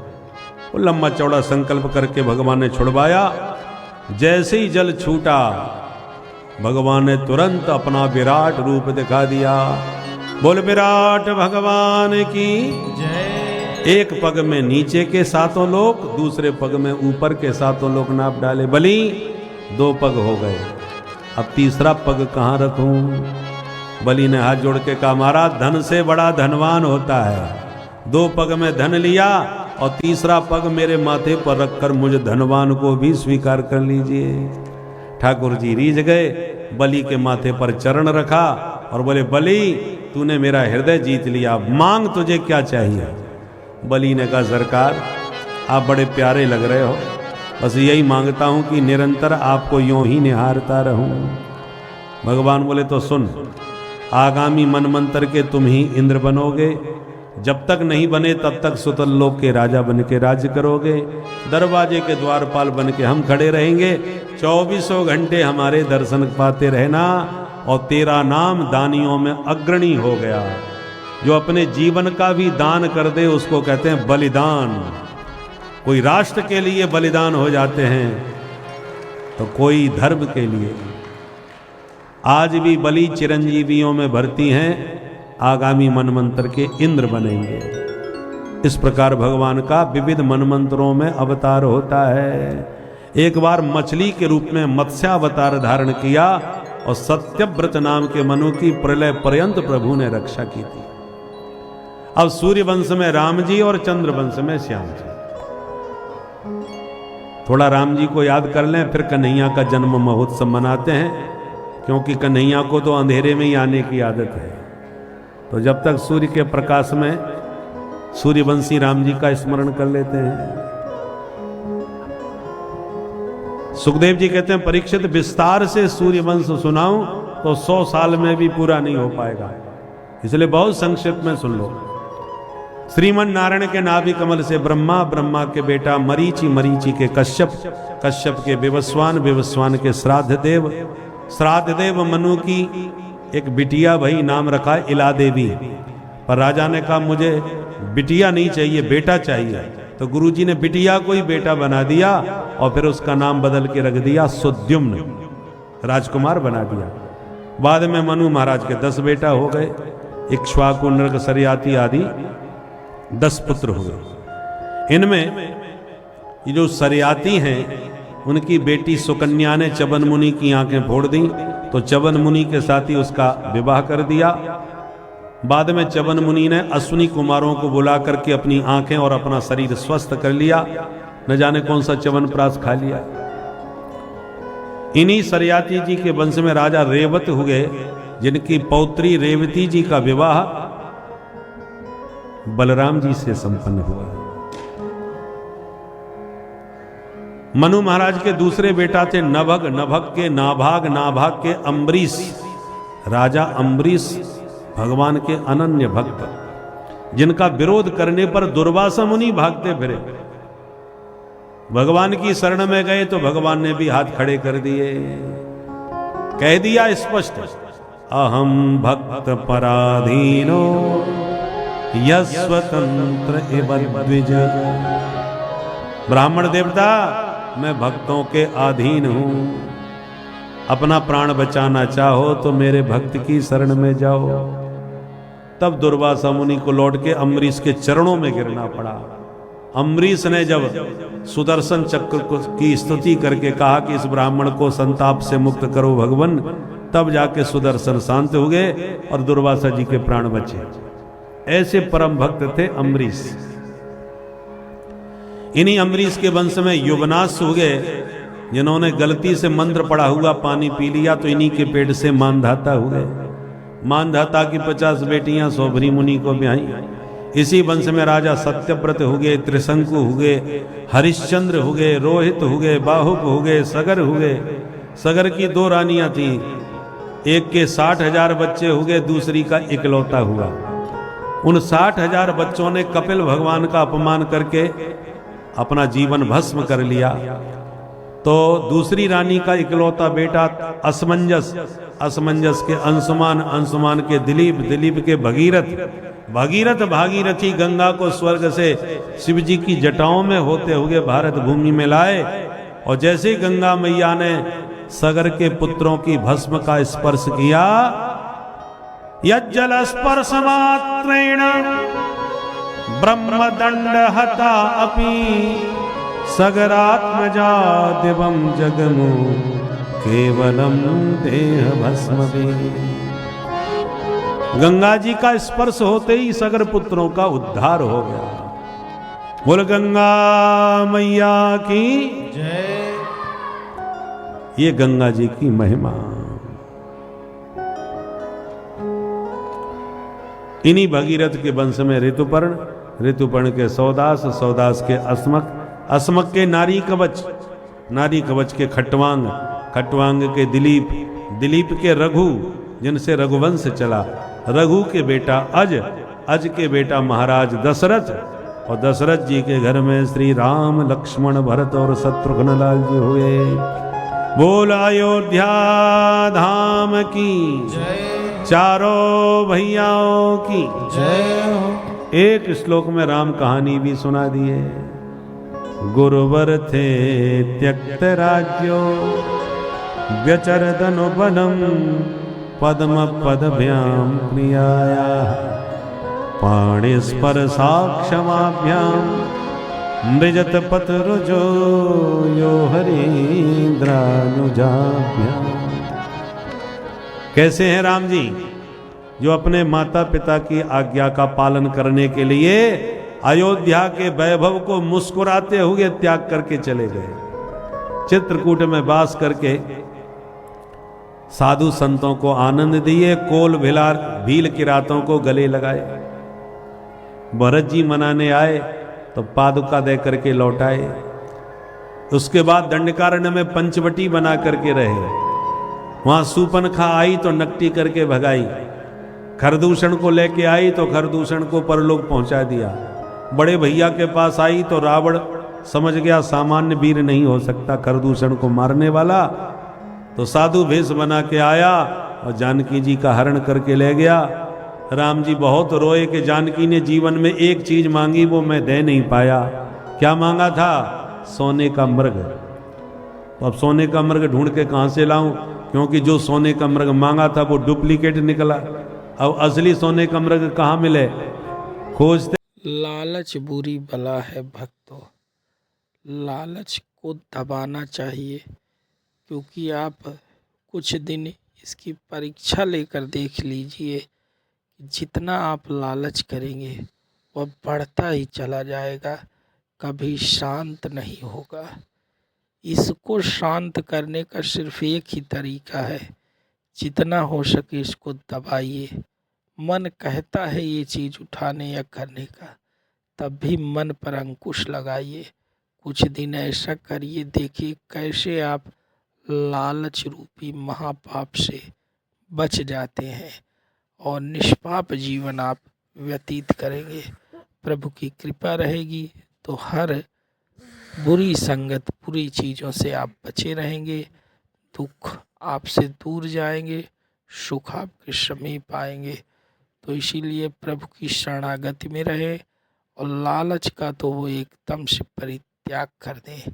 वो लंबा चौड़ा संकल्प करके भगवान ने छुड़वाया। जैसे ही जल छूटा भगवान ने तुरंत अपना विराट रूप दिखा दिया। बोल विराट भगवान की जय। एक पग में नीचे के सातों लोक, दूसरे पग में ऊपर के सातों लोक नाप डाले। बलि 2 पग हो गए, अब तीसरा पग कहाँ रखूं? बलि ने हाथ जोड़ के कहा महाराज धन से बड़ा धनवान होता है। 2 पग में धन लिया और तीसरा पग मेरे माथे पर रखकर मुझे धनवान को भी स्वीकार कर लीजिए। ठाकुर जी रीझ गए, बलि के माथे पर चरण रखा और बोले बलि तूने मेरा हृदय जीत लिया, मांग तुझे क्या चाहिए? बलि ने कहा सरकार आप बड़े प्यारे लग रहे हो, बस यही मांगता हूं कि निरंतर आपको यूं ही निहारता रहूं। भगवान बोले तो सुन, आगामी मनमंत्र के तुम ही इंद्र बनोगे, जब तक नहीं बने तब तक सुतल लोक के राजा बन के राज्य करोगे। दरवाजे के द्वारपाल बन के हम खड़े रहेंगे, 24 घंटे हमारे दर्शन पाते रहना। और तेरा नाम दानियों में अग्रणी हो गया। जो अपने जीवन का भी दान कर दे उसको कहते हैं बलिदान। कोई राष्ट्र के लिए बलिदान हो जाते हैं तो कोई धर्म के लिए। आज भी बलि चिरंजीवियों में भर्ती हैं, आगामी मनमंत्र के इंद्र बनेंगे। इस प्रकार भगवान का विविध मनमंत्रों में अवतार होता है। एक बार मछली के रूप में मत्स्यावतार धारण किया और सत्यव्रत नाम के मनु की प्रलय पर्यंत प्रभु ने रक्षा की थी। अब सूर्य वंश में राम जी और चंद्र वंश में श्याम जी। थोड़ा राम जी को याद कर लें, फिर कन्हैया का जन्म महोत्सव मनाते हैं, क्योंकि कन्हैया को तो अंधेरे में ही आने की आदत है। तो जब तक सूर्य के प्रकाश में सूर्यवंशी राम जी का स्मरण कर लेते हैं। सुखदेव जी कहते हैं परीक्षित विस्तार से सूर्यवंश सुनाऊं तो 100 साल में भी पूरा नहीं हो पाएगा, इसलिए बहुत संक्षिप्त में सुन लो। श्रीमन नारायण के नाभि कमल से ब्रह्मा, ब्रह्मा के बेटा मरीचि, मरीचि के कश्यप, कश्यप के विवस्वान, विवस्वान के श्राद्ध देव, श्राद्ध देव मनु की एक बिटिया भाई नाम रखा इला देवी। पर राजा ने कहा मुझे बिटिया नहीं चाहिए, बेटा चाहिए। तो गुरुजी ने बिटिया को ही बेटा बना दिया और फिर उसका नाम बदल के रख दिया सुद्युम्न, राजकुमार बना दिया। बाद में मनु महाराज के 10 बेटा हो गए, इक्ष्वाकु, नृग, सरियाती आदि 10 पुत्र हो गए। इनमें ये जो सरियाती हैं उनकी बेटी सुकन्या ने चवन मुनि की आंखें फोड़ दी, तो चवन मुनि के साथ ही उसका विवाह कर दिया। बाद में चवन मुनि ने अश्विनी कुमारों को बुला करके अपनी आंखें और अपना शरीर स्वस्थ कर लिया, न जाने कौन सा च्यवनप्राश खा लिया। इन्हीं सरियाती जी के वंश में राजा रेवत हुए, जिनकी पौत्री रेवती जी का विवाह बलराम जी से संपन्न हुआ। मनु महाराज के दूसरे बेटा थे नभग, नभग के नाभाग, नाभाग के अम्बरीश। राजा अम्बरीश भगवान के अनन्य भक्त, जिनका विरोध करने पर दुर्वासा मुनि भागते फिरे। भगवान की शरण में गए तो भगवान ने भी हाथ खड़े कर दिए, कह दिया स्पष्ट, अहम भक्त पराधीनो यस्वतंत्र इव द्विज। ब्राह्मण देवता, मैं भक्तों के अधीन हूं, अपना प्राण बचाना चाहो तो मेरे भक्त की शरण में जाओ। तब दुर्वासा मुनि को लौट के अम्बरीश के चरणों में गिरना पड़ा। अम्बरीश ने जब सुदर्शन चक्र की स्तुति करके कहा कि इस ब्राह्मण को संताप से मुक्त करो भगवान, तब जाके सुदर्शन शांत हो गए और दुर्वासा जी के प्राण बचे। ऐसे परम भक्त थे अम्बरीश। इन्हीं अम्बरीश के वंश में युवनाश हो गए, जिन्होंने गलती से मंत्र पढ़ा हुआ पानी पी लिया तो इन्हीं के पेट से मानधाता हो गए। मानधाता की 50 बेटियां सौभरी मुनि को ब्याही। इसी वंश में राजा सत्यव्रत हो गए, त्रिशंकु हो गए, हरिश्चंद्र हो गए, रोहित हो गए, बाहुक हो गए, सगर हो गए। सगर की 2 रानियां थी, एक के 60,000 बच्चे हो गए, दूसरी का इकलौता हुआ। उन 60,000 बच्चों ने कपिल भगवान का अपमान करके अपना जीवन भस्म कर लिया। तो दूसरी रानी का इकलौता बेटा असमंजस, असमंजस के अंशुमान, अंशुमान के दिलीप, दिलीप के भगीरथ, भगीरथ भागीरथी गंगा को स्वर्ग से शिव जी की जटाओं में होते हुए भारत भूमि में लाए। और जैसे ही गंगा मैया ने सगर के पुत्रों की भस्म का स्पर्श किया, यज्जल स्पर्श मात्रेण ब्रह्मदंड हता अपि सगरात्मजा दिवं जगमु केवलम देह भस्म भी। गंगा जी का स्पर्श होते ही सगर पुत्रों का उद्धार हो गया। बोल गंगा मैया की जय। ये गंगा जी की महिमा। इन्हीं भगीरथ के वंश में ऋतुपर्ण, ऋतुपर्ण के सौदास, सौदास के अस्मक, अस्मक के नारी कवच, नारी कवच के खट्वांग, खट्वांग के दिलीप, दिलीप के रघु, जिनसे रघुवंश चला, रघु के बेटा अज, अज के बेटा महाराज दशरथ, और दशरथ जी के घर में श्री राम, लक्ष्मण, भरत और शत्रुघ्न लाल जी हुए। बोल अयोध्या धाम की जय। चारों भैयाओं की जय। एक श्लोक में राम कहानी भी सुना दिए। गुरुवर थे त्यक्त राज्यो व्यचरदनु वनम पद्म पदभ्याम प्रियाया पाणि स्पर्शाक्षमाभ्याम मृजत पतरुजो यो हरीन्द्रानुजाभ्याम। कैसे हैं राम जी, जो अपने माता पिता की आज्ञा का पालन करने के लिए अयोध्या के वैभव को मुस्कुराते हुए त्याग करके चले गए। चित्रकूट में वास करके साधु संतों को आनंद दिए, कोल भिलार भील किरातों को गले लगाए। भरत जी मनाने आए तो पादुका दे करके लौटाए। उसके बाद दंडकारण्य में पंचवटी बना करके रहे। वहां सूपनखा आई तो नकटी करके भगाई। खरदूषण को लेके आई तो खरदूषण को परलोक पहुंचा दिया। बड़े भैया के पास आई तो रावण समझ गया सामान्य वीर नहीं हो सकता, खरदूषण को मारने वाला। तो साधु भेष बना के आया और जानकी जी का हरण करके ले गया। राम जी बहुत रोए कि जानकी ने जीवन में एक चीज मांगी, वो मैं दे नहीं पाया। क्या मांगा था? सोने का मृग। तो अब सोने का मृग ढूंढ के कहां से लाऊं, क्योंकि जो सोने का मृग मांगा था वो डुप्लीकेट निकला। अब असली सोने का मृग कहां मिले? खोजते। लालच बुरी बला है भक्तों, लालच को दबाना चाहिए, क्योंकि आप कुछ दिन इसकी परीक्षा लेकर देख लीजिए। जितना आप लालच करेंगे वह बढ़ता ही चला जाएगा, कभी शांत नहीं होगा। इसको शांत करने का सिर्फ एक ही तरीका है, जितना हो सके इसको दबाइए। मन कहता है ये चीज़ उठाने या करने का, तब भी मन पर अंकुश लगाइए। कुछ दिन ऐसा करिए, देखिए कैसे आप लालच रूपी महापाप से बच जाते हैं और निष्पाप जीवन आप व्यतीत करेंगे। प्रभु की कृपा रहेगी तो हर बुरी संगत, बुरी चीज़ों से आप बचे रहेंगे, दुख आपसे दूर जाएंगे, सुख आपके समीप आएंगे। तो इसीलिए प्रभु की शरणागति में रहे और लालच का तो वो एकदम से परित्याग कर दें।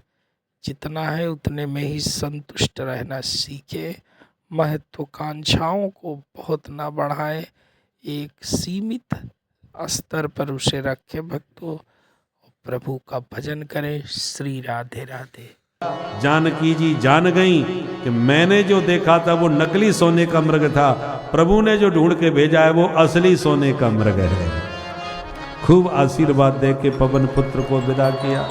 जितना है उतने में ही संतुष्ट रहना सीखे। महत्वाकांक्षाओं को बहुत ना बढ़ाएं, एक सीमित स्तर पर उसे रखें भक्तों। प्रभु का भजन करें। श्री राधे राधे। जानकी जी जान गई कि मैंने जो देखा था वो नकली सोने का मृग था, प्रभु ने जो ढूंढ के भेजा है वो असली सोने का मृग है। खूब आशीर्वाद दे के पवन पुत्र को विदा किया।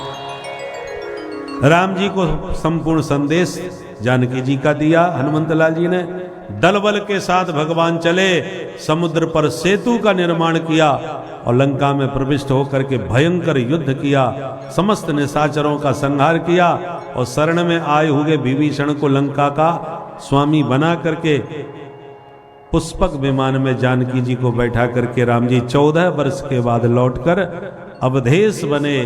राम जी को संपूर्ण संदेश जानकी जी का दिया। हनुमंत लाल जी ने दल बल के साथ भगवान चले, समुद्र पर सेतु का निर्माण किया और लंका में प्रविष्ट होकर के भयंकर युद्ध किया। समस्त निशाचरों का संहार किया और शरण में आए हुए विभीषण को लंका का स्वामी बना करके पुष्पक विमान में जानकी जी को बैठा करके राम जी 14 वर्ष के बाद लौटकर अवधेश बने।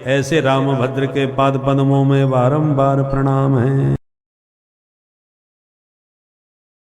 ऐसे रामभद्र के पाद पद्मों में बारंबार प्रणाम है।